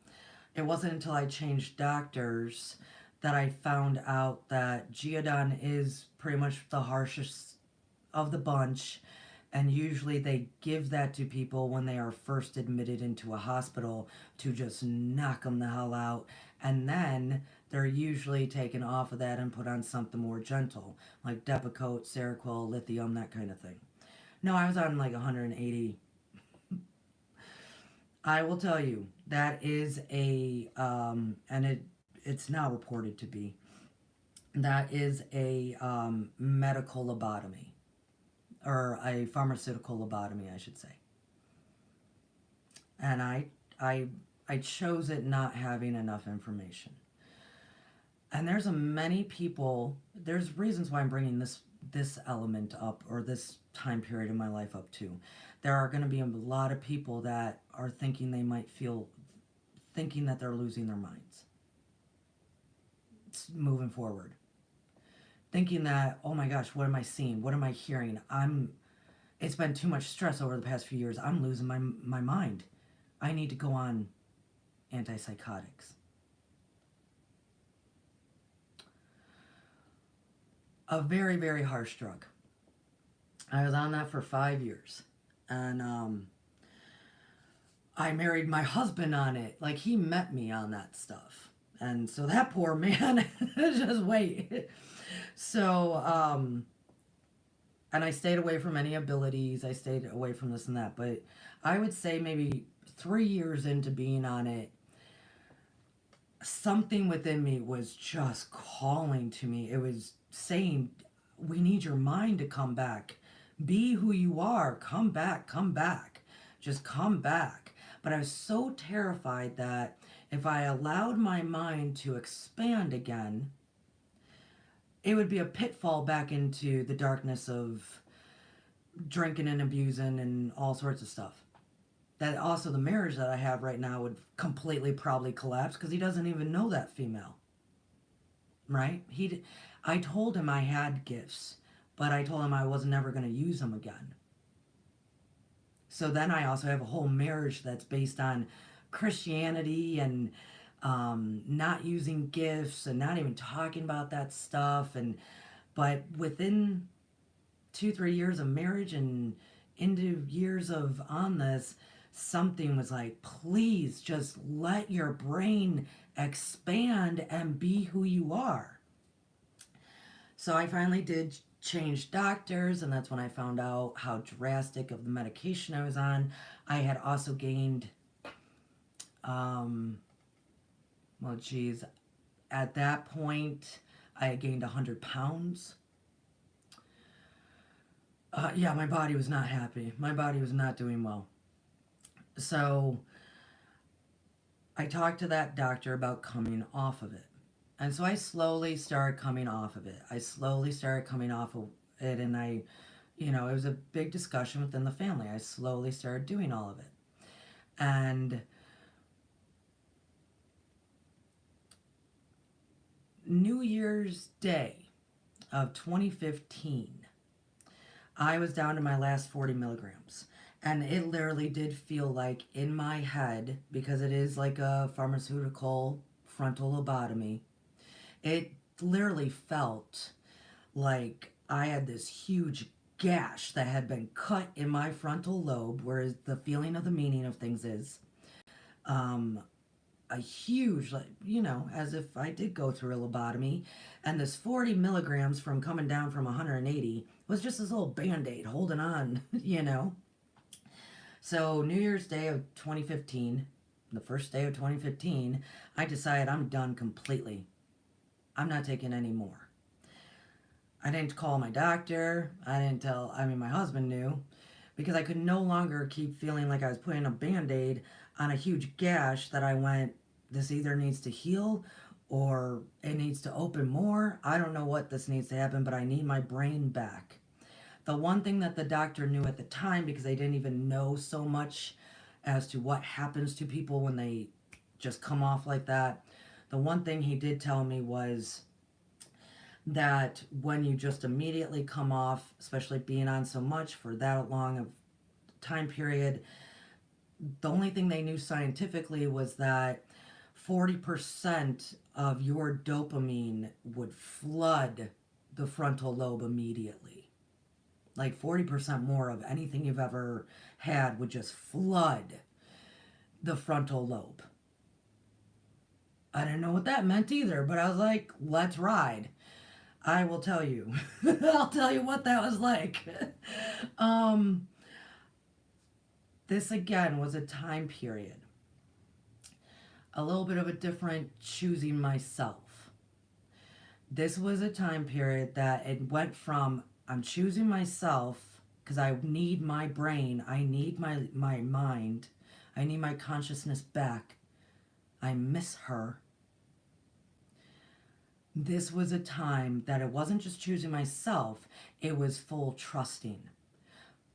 Speaker 1: It wasn't until I changed doctors that I found out that Geodon is pretty much the harshest of the bunch, and usually they give that to people when they are first admitted into a hospital to just knock them the hell out, and then they're usually taken off of that and put on something more gentle, like Depakote, Seroquel, lithium, that kind of thing. No, I was on like 180. I will tell you that is and it's now reported to be, that is a medical lobotomy, or a pharmaceutical lobotomy, I should say. And I I chose it not having enough information. And there's many people. There's reasons why I'm bringing this element up, or this time period in my life up too. There are going to be a lot of people that are thinking they might feel thinking that they're losing their minds. It's moving forward. Thinking that, oh my gosh, what am I seeing? What am I hearing? It's been too much stress over the past few years. I'm losing my mind. I need to go on antipsychotics. A very, very harsh drug. I was on that for 5 years. And I married my husband on it. Like, he met me on that stuff. And so that poor man, just wait. So, and I stayed away from any abilities. I stayed away from this and that. But I would say maybe 3 years into being on it, something within me was just calling to me. It was saying, we need your mind to come back. Be who you are. Come back, come back. Just come back. But I was so terrified that if I allowed my mind to expand again, it would be a pitfall back into the darkness of drinking and abusing and all sorts of stuff. That also the marriage that I have right now would completely probably collapse because he doesn't even know that female. Right? I told him I had gifts, but I told him I was never going to use them again. So then I also have a whole marriage that's based on Christianity and not using gifts and not even talking about that stuff. And but within 2, 3 years of marriage and into years of on this, something was like, please just let your brain expand and be who you are. So I finally did change doctors, and that's when I found out how drastic of the medication I was on. I had also gained, um, well, geez, at that point, I had gained 100 pounds. Yeah, my body was not happy. My body was not doing well. So I talked to that doctor about coming off of it. And so I slowly started coming off of it. I slowly started coming off of it, and it was a big discussion within the family. I slowly started doing all of it. And New Year's Day of 2015, I was down to my last 40 milligrams. And it literally did feel like in my head, because it is like a pharmaceutical frontal lobotomy, it literally felt like I had this huge gash that had been cut in my frontal lobe, where the feeling of the meaning of things is. Um, a huge, like, as if I did go through a lobotomy. And this 40 milligrams from coming down from 180 was just this little band aid holding on, So, New Year's Day of 2015, the first day of 2015, I decided I'm done completely. I'm not taking any more. I didn't call my doctor. My husband knew, because I could no longer keep feeling like I was putting a band aid on a huge gash that I went, this either needs to heal or it needs to open more. I don't know what this needs to happen, but I need my brain back. The one thing that the doctor knew at the time, because they didn't even know so much as to what happens to people when they just come off like that, the one thing he did tell me was that when you just immediately come off, especially being on so much for that long of time period, the only thing they knew scientifically was that 40% of your dopamine would flood the frontal lobe immediately. Like 40% more of anything you've ever had would just flood the frontal lobe. I didn't know what that meant either, but I was like, let's ride. I will tell you. I'll tell you what that was like. um, this again was a time period. A little bit of a different choosing myself. This was a time period that it went from I'm choosing myself because I need my brain, I need my mind, I need my consciousness back. I miss her. This was a time that it wasn't just choosing myself, it was full trusting.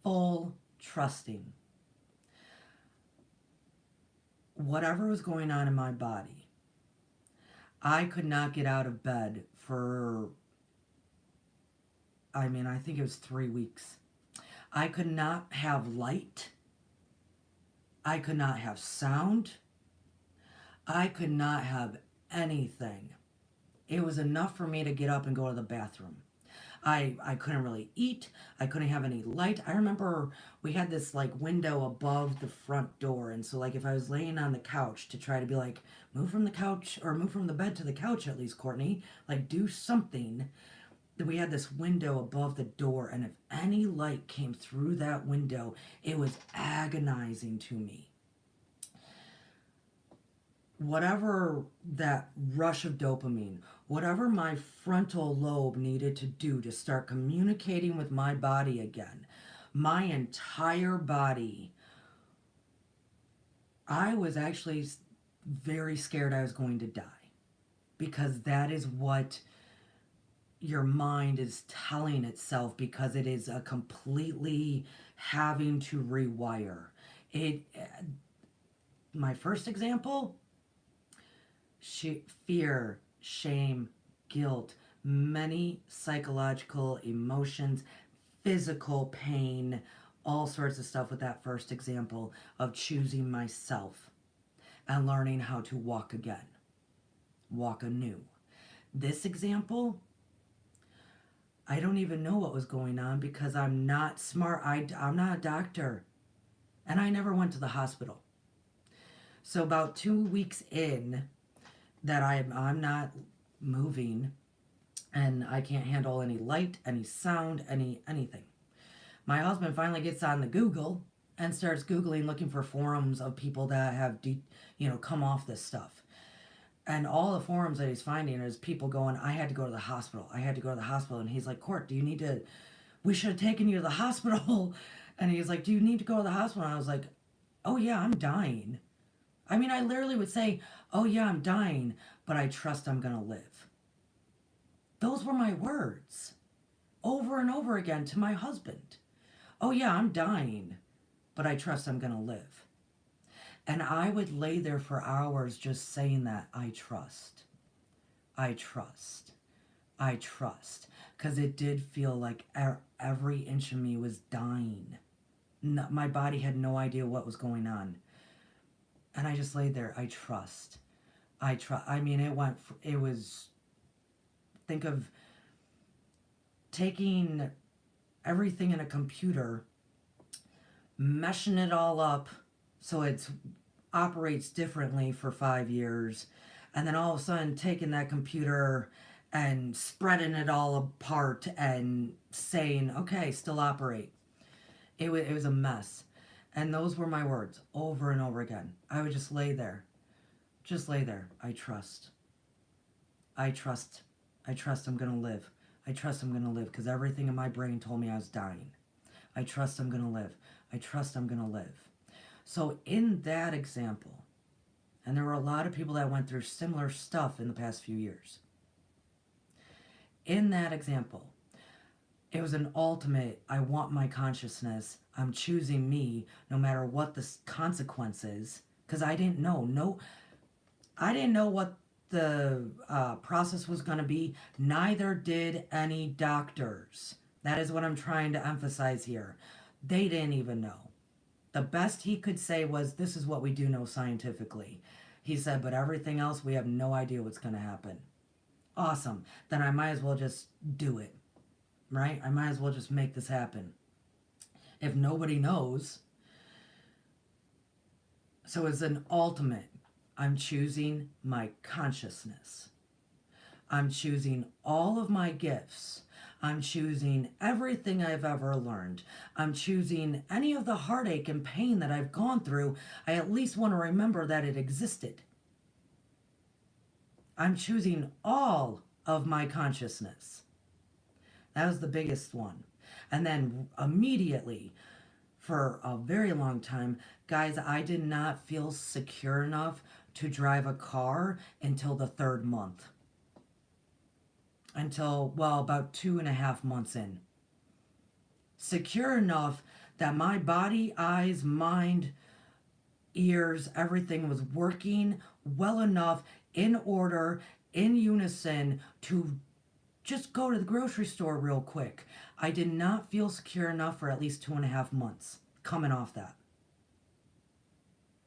Speaker 1: Full trusting. Whatever was going on in my body, I could not get out of bed for, I think it was 3 weeks. I could not have light. I could not have sound. I could not have anything. It was enough for me to get up and go to the bathroom. I couldn't really eat. I couldn't have any light. I remember we had this like window above the front door. And so like if I was laying on the couch to try to be like, move from the couch or move from the bed to the couch at least, Courtney, like do something. Then we had this window above the door. And if any light came through that window, it was agonizing to me. Whatever that rush of dopamine, whatever my frontal lobe needed to do to start communicating with my body again, my entire body, I was actually very scared I was going to die, because that is what your mind is telling itself, because it is a completely having to rewire it. My first example, fear, shame, guilt, many psychological emotions, physical pain, all sorts of stuff with that first example of choosing myself and learning how to walk again, walk anew. This example, I don't even know what was going on because I'm not smart. I'm not a doctor, and I never went to the hospital. So about 2 weeks in that I'm not moving and I can't handle any light, any sound, anything. My husband finally gets on the Google and starts Googling, looking for forums of people that have, come off this stuff. And all the forums that he's finding is people going, I had to go to the hospital. I had to go to the hospital. And he's like, Court, do you need to, we should have taken you to the hospital. And he's like, do you need to go to the hospital? And I was like, oh yeah, I'm dying. I mean, I literally would say, oh yeah, I'm dying, but I trust I'm going to live. Those were my words over and over again to my husband. Oh yeah, I'm dying, but I trust I'm going to live. And I would lay there for hours just saying that, I trust, I trust, I trust. Because it did feel like every inch of me was dying. No, my body had no idea what was going on. And I just laid there, I trust. I trust. I mean, it was, think of taking everything in a computer, meshing it all up so it operates differently for 5 years, and then all of a sudden taking that computer and spreading it all apart and saying, okay, still operate. It was a mess. And those were my words over and over again. I would just lay there. Just lay there. I trust. I trust. I trust I'm going to live. I trust I'm going to live because everything in my brain told me I was dying. I trust I'm going to live. I trust I'm going to live. So in that example, and there were a lot of people that went through similar stuff in the past few years. In that example, it was an ultimate, I want my consciousness. I'm choosing me no matter what the consequences, because I didn't know. No, I didn't know what the process was going to be. Neither did any doctors. That is what I'm trying to emphasize here. They didn't even know. The best he could say was, this is what we do know scientifically. He said, but everything else, we have no idea what's going to happen. Awesome. Then I might as well just do it. Right? I might as well just make this happen. If nobody knows. So it's an ultimate. I'm choosing my consciousness. I'm choosing all of my gifts. I'm choosing everything I've ever learned. I'm choosing any of the heartache and pain that I've gone through. I at least want to remember that it existed. I'm choosing all of my consciousness. That was the biggest one. And then immediately, for a very long time, guys, I did not feel secure enough to drive a car until the 3rd month. Until, well, about 2.5 months in. Secure enough that my body, eyes, mind, ears, everything was working well enough, in order, in unison, to just go to the grocery store real quick. I did not feel secure enough for at least 2.5 months coming off that.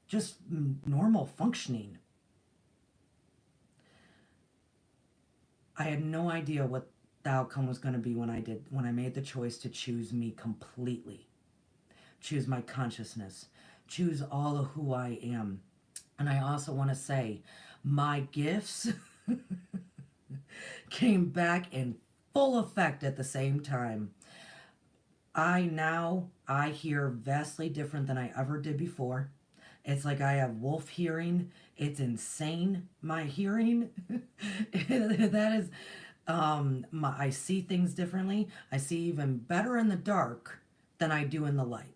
Speaker 1: Just normal functioning. I had no idea what the outcome was going to be when I made the choice to choose me completely. Choose my consciousness. Choose all of who I am. And I also want to say, my gifts came back in full effect at the same time. I hear vastly different than I ever did before. It's like I have wolf hearing. It's insane, my hearing. That is, I see things differently. I see even better in the dark than I do in the light.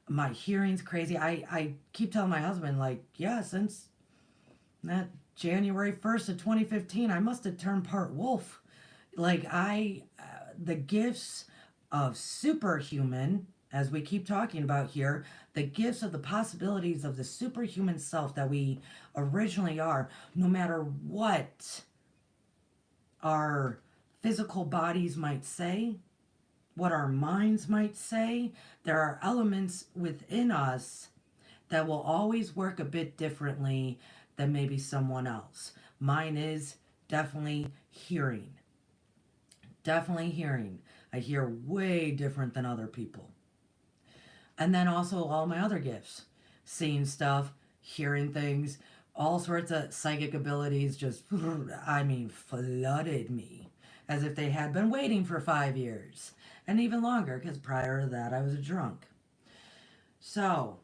Speaker 1: My hearing's crazy. I keep telling my husband, like, yeah, since that January 1st of 2015, I must have turned part wolf. Like, the gifts of superhuman, as we keep talking about here, the gifts of the possibilities of the superhuman self that we originally are, no matter what our physical bodies might say, what our minds might say, there are elements within us that will always work a bit differently than maybe someone else. Mine is definitely hearing. Definitely hearing. I hear way different than other people. And then also all my other gifts, seeing stuff, hearing things, all sorts of psychic abilities just, I mean, flooded me as if they had been waiting for 5 years and even longer because prior to that I was a drunk. So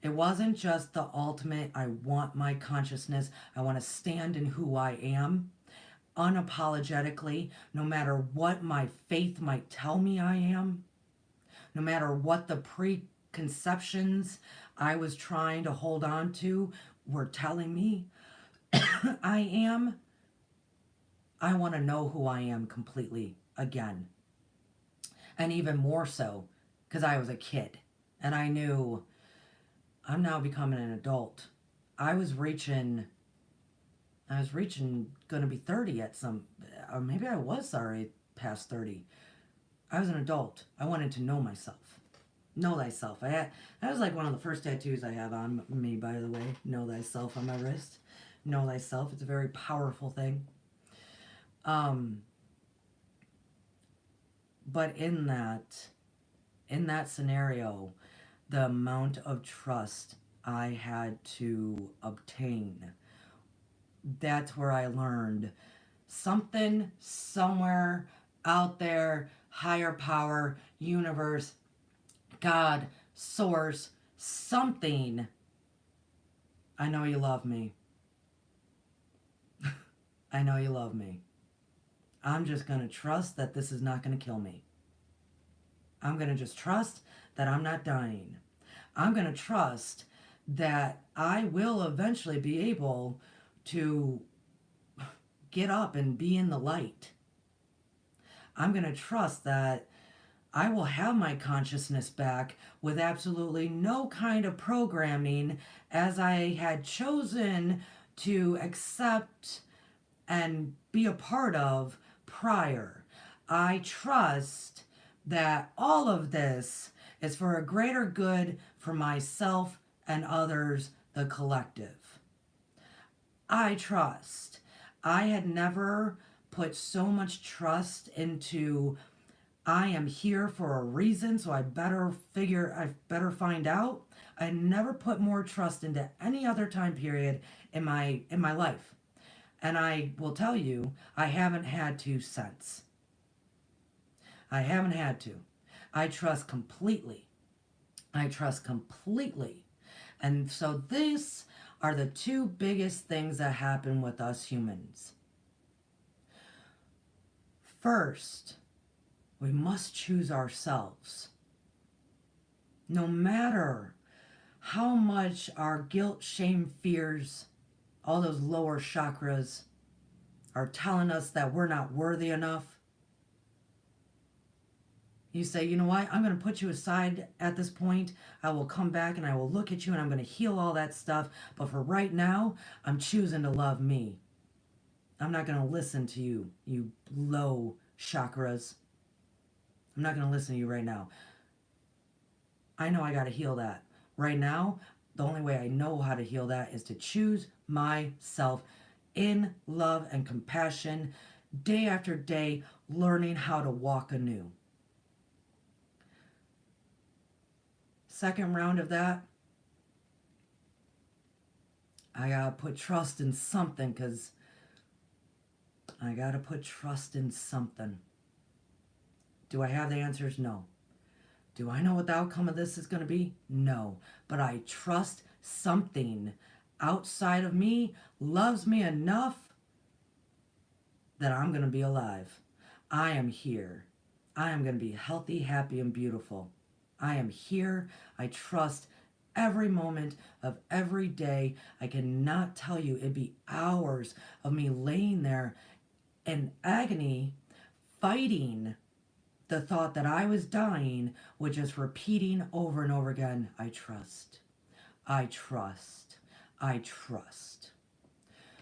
Speaker 1: it wasn't just the ultimate, I want my consciousness, I want to stand in who I am unapologetically, no matter what my faith might tell me I am, no matter what the preconceptions I was trying to hold on to were telling me I am. I want to know who I am completely again. And even more so because I was a kid and I knew I'm now becoming an adult. I was reaching, going to be 30 at some, or maybe I was already past 30. I was an adult. I wanted to know myself. Know thyself. That was like one of the first tattoos I have on me, by the way. Know thyself on my wrist. Know thyself. It's a very powerful thing. But in that scenario, the amount of trust I had to obtain, that's where I learned something somewhere out there, higher power, universe, God, source, something. I know you love me. I know you love me. I'm just going to trust that this is not going to kill me. I'm going to just trust that I'm not dying. I'm going to trust that I will eventually be able to get up and be in the light. I'm going to trust that I will have my consciousness back with absolutely no kind of programming as I had chosen to accept and be a part of prior. I trust that all of this is for a greater good for myself and others, the collective. I trust. I had never put so much trust into I am here for a reason, so I better find out. I never put more trust into any other time period in my life. And I will tell you, I haven't had to since. I haven't had to. I trust completely. I trust completely. And so these are the two biggest things that happen with us humans. First, we must choose ourselves. No matter how much our guilt, shame, fears, all those lower chakras are telling us that we're not worthy enough, you say, you know what, I'm going to put you aside at this point. I will come back and I will look at you and I'm going to heal all that stuff. But for right now, I'm choosing to love me. I'm not going to listen to you, you low chakras. I'm not going to listen to you right now. I know I got to heal that. Right now, the only way I know how to heal that is to choose myself in love and compassion, day after day, learning how to walk anew. Second round of that, I gotta put trust in something because I gotta put trust in something. Do I have the answers? No. Do I know what the outcome of this is going to be? No. But I trust something outside of me loves me enough that I'm going to be alive. I am here. I am going to be healthy, happy, and beautiful. I am here. I trust every moment of every day. I cannot tell you, it'd be hours of me laying there in agony, fighting the thought that I was dying, was just repeating over and over again, I trust. I trust. I trust.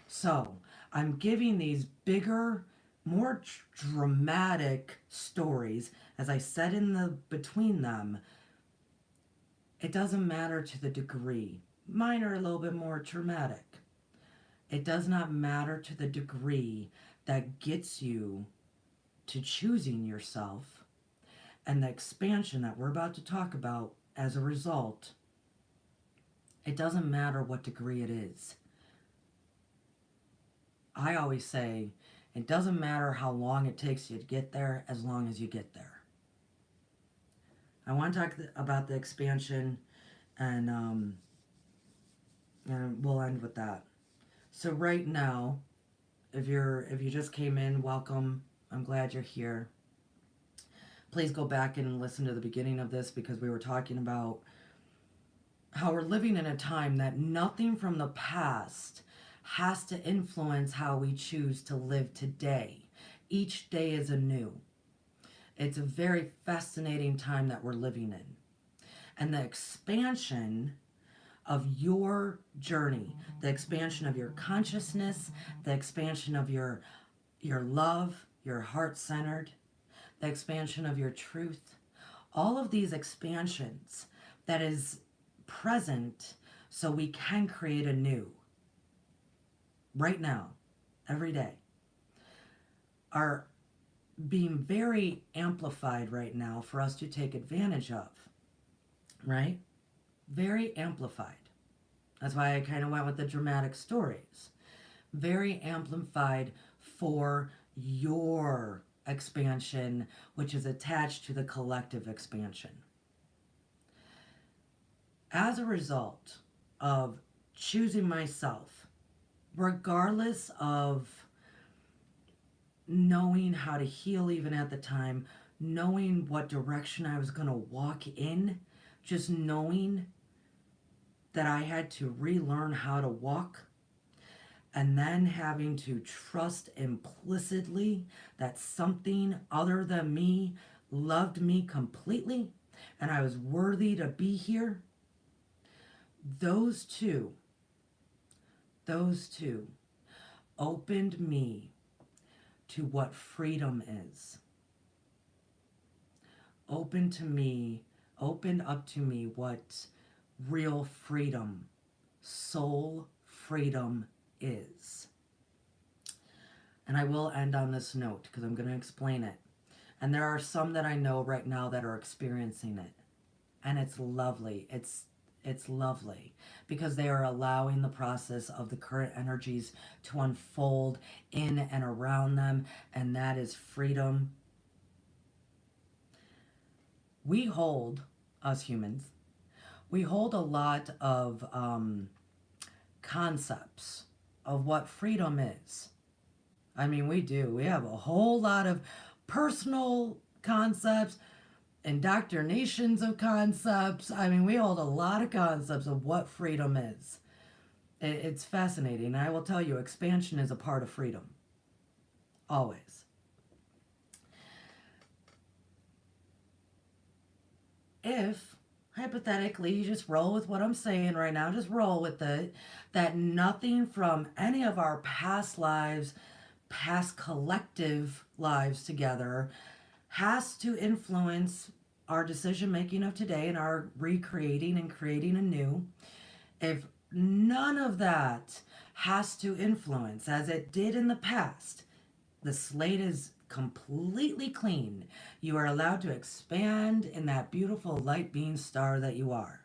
Speaker 1: So I'm giving these bigger, more dramatic stories As I said in the between them, it doesn't matter to the degree. Mine are a little bit more traumatic. It does not matter to the degree that gets you to choosing yourself and the expansion that we're about to talk about as a result. It doesn't matter what degree it is. I always say it doesn't matter how long it takes you to get there as long as you get there. I want to talk about the expansion, and we'll end with that. So right now, if you just came in, welcome. I'm glad you're here. Please go back and listen to the beginning of this, because we were talking about how we're living in a time that nothing from the past has to influence how we choose to live today. Each day is anew. It's a very fascinating time that we're living in. And the expansion of your journey, the expansion of your consciousness, the expansion of your love, your heart-centered, the expansion of your truth, all of these expansions that is present so we can create anew right now, every day, are being very amplified right now for us to take advantage of, right? Very amplified. That's why I kind of went with the dramatic stories. Very amplified for your expansion, which is attached to the collective expansion. As a result of choosing myself, regardless of knowing how to heal even at the time, knowing what direction I was going to walk in, just knowing that I had to relearn how to walk, and then having to trust implicitly that something other than me loved me completely and I was worthy to be here. Those two opened me to what freedom is. Opened up to me what real freedom, soul freedom is. And I will end on this note because I'm going to explain it. And there are some that I know right now that are experiencing it. And it's lovely. It's lovely because they are allowing the process of the current energies to unfold in and around them, and that is freedom. We hold, us humans, we hold a lot of concepts of what freedom is. I mean, we do. We have a whole lot of personal concepts, indoctrinations of concepts. I mean, we hold a lot of concepts of what freedom is. It's fascinating. And I will tell you, expansion is a part of freedom. Always. If, hypothetically, you just roll with what I'm saying right now, just roll with it, that nothing from any of our past lives, past collective lives together, has to influence our decision making of today and our recreating and creating anew. If none of that has to influence, as it did in the past, the slate is completely clean. You are allowed to expand in that beautiful light being star that you are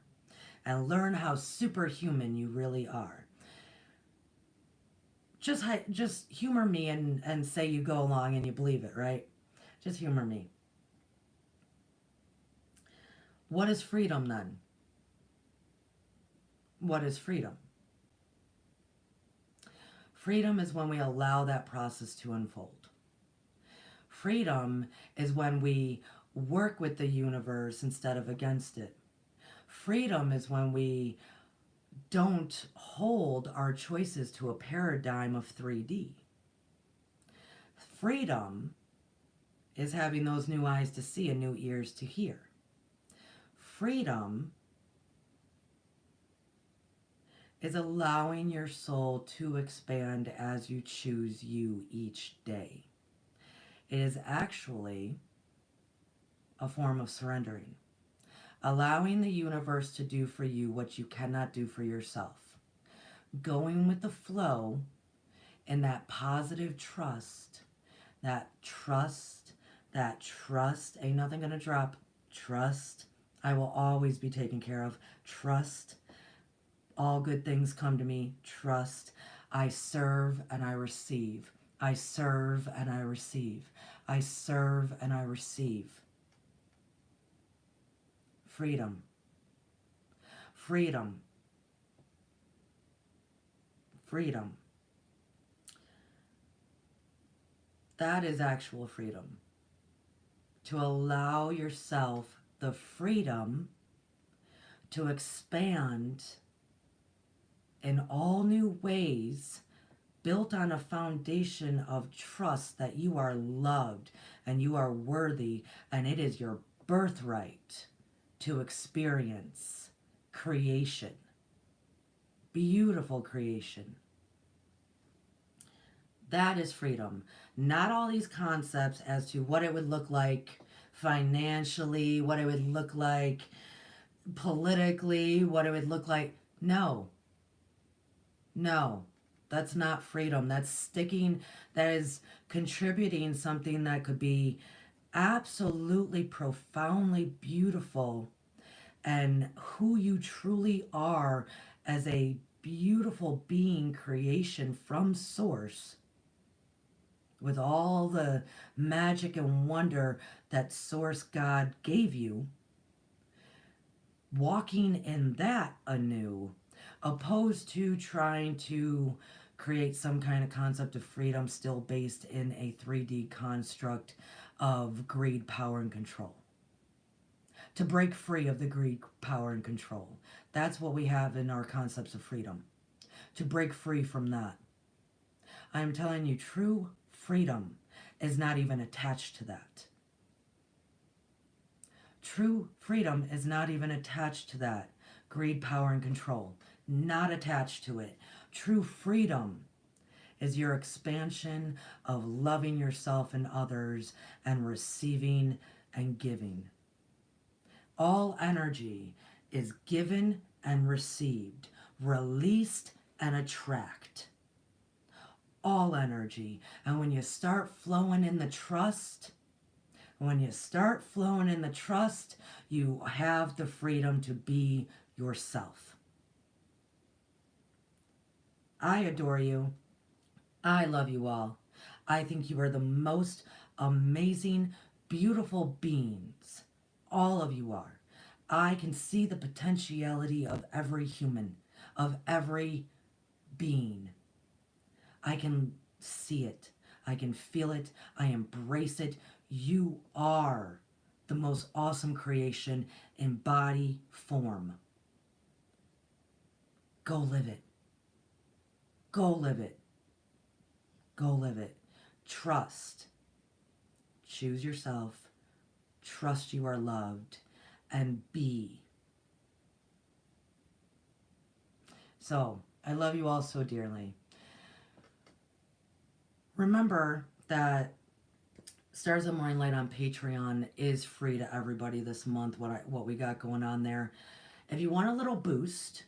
Speaker 1: and learn how superhuman you really are. Just humor me and say you go along and you believe it, right? Just humor me. What is freedom then? What is freedom? Freedom is when we allow that process to unfold. Freedom is when we work with the universe instead of against it. Freedom is when we don't hold our choices to a paradigm of 3D. Freedom is having those new eyes to see and new ears to hear. Freedom is allowing your soul to expand as you choose you each day. It is actually a form of surrendering. Allowing the universe to do for you what you cannot do for yourself. Going with the flow and that positive trust, that trust, ain't nothing gonna drop. Trust, I will always be taken care of. Trust, all good things come to me. Trust, I serve and I receive. I serve and I receive. I serve and I receive. Freedom. Freedom. Freedom. That is actual freedom. To allow yourself the freedom to expand in all new ways, built on a foundation of trust that you are loved and you are worthy, and it is your birthright to experience creation. Beautiful creation. That is freedom. Not all these concepts as to what it would look like financially, what it would look like politically, what it would look like. No. No. That's not freedom. That's sticking, that is contributing something that could be absolutely profoundly beautiful, and who you truly are as a beautiful being creation from source, with all the magic and wonder that source God gave you, walking in that anew, opposed to trying to create some kind of concept of freedom still based in a 3D construct of greed, power, and control. To break free of the greed, power, and control. That's what we have in our concepts of freedom. To break free from that. I'm telling you, true freedom is not even attached to that. True freedom is not even attached to that. Greed, power, and control. Not attached to it. True freedom is your expansion of loving yourself and others and receiving and giving. All energy is given and received, released and attract. All energy. And when you start flowing in the trust, you have the freedom to be yourself. I adore you. I love you all. I think you are the most amazing, beautiful beings. All of you are. I can see the potentiality of every human, of every being. I can see it. I can feel it. I embrace it. You are the most awesome creation in body form. Go live it. Go live it. Go live it. Trust. Choose yourself. Trust you are loved. And be. So, I love you all so dearly. Remember that Stars of Morning Light on Patreon is free to everybody this month, what we got going on there. If you want a little boost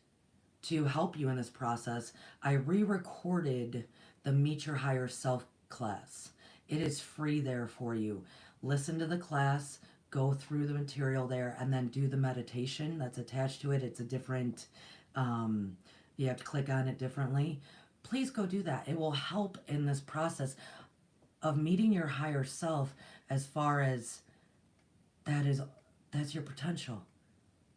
Speaker 1: to help you in this process, I re-recorded the Meet Your Higher Self class. It is free there for you. Listen to the class, go through the material there, and then do the meditation that's attached to it. It's a different, you have to click on it differently. Please go do that. It will help in this process of meeting your higher self, as far as that's your potential.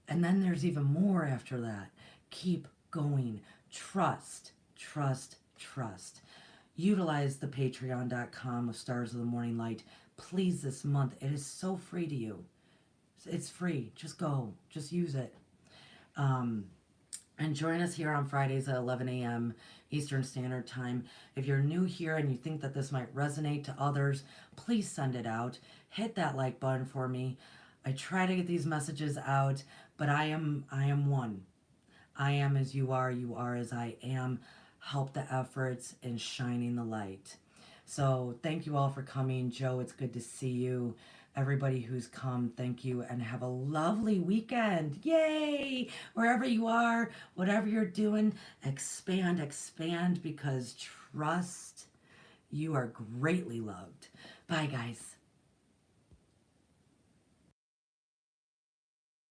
Speaker 1: And then there's even more after that. Keep going. Trust, trust, trust. Utilize the patreon.com of Stars of the Morning Light. Please, this month. It is so free to you. It's free. Just go. Just use it. And join us here on Fridays at 11 a.m. Eastern Standard Time. If you're new here and you think that this might resonate to others, please send it out. Hit that like button for me. I try to get these messages out, but I am one. I am as you are as I am. Help the efforts in shining the light. So thank you all for coming. Joe, it's good to see you. Everybody who's come, thank you, and have a lovely weekend. Yay! Wherever you are, whatever you're doing, expand, expand, because trust, you are greatly loved. Bye, guys.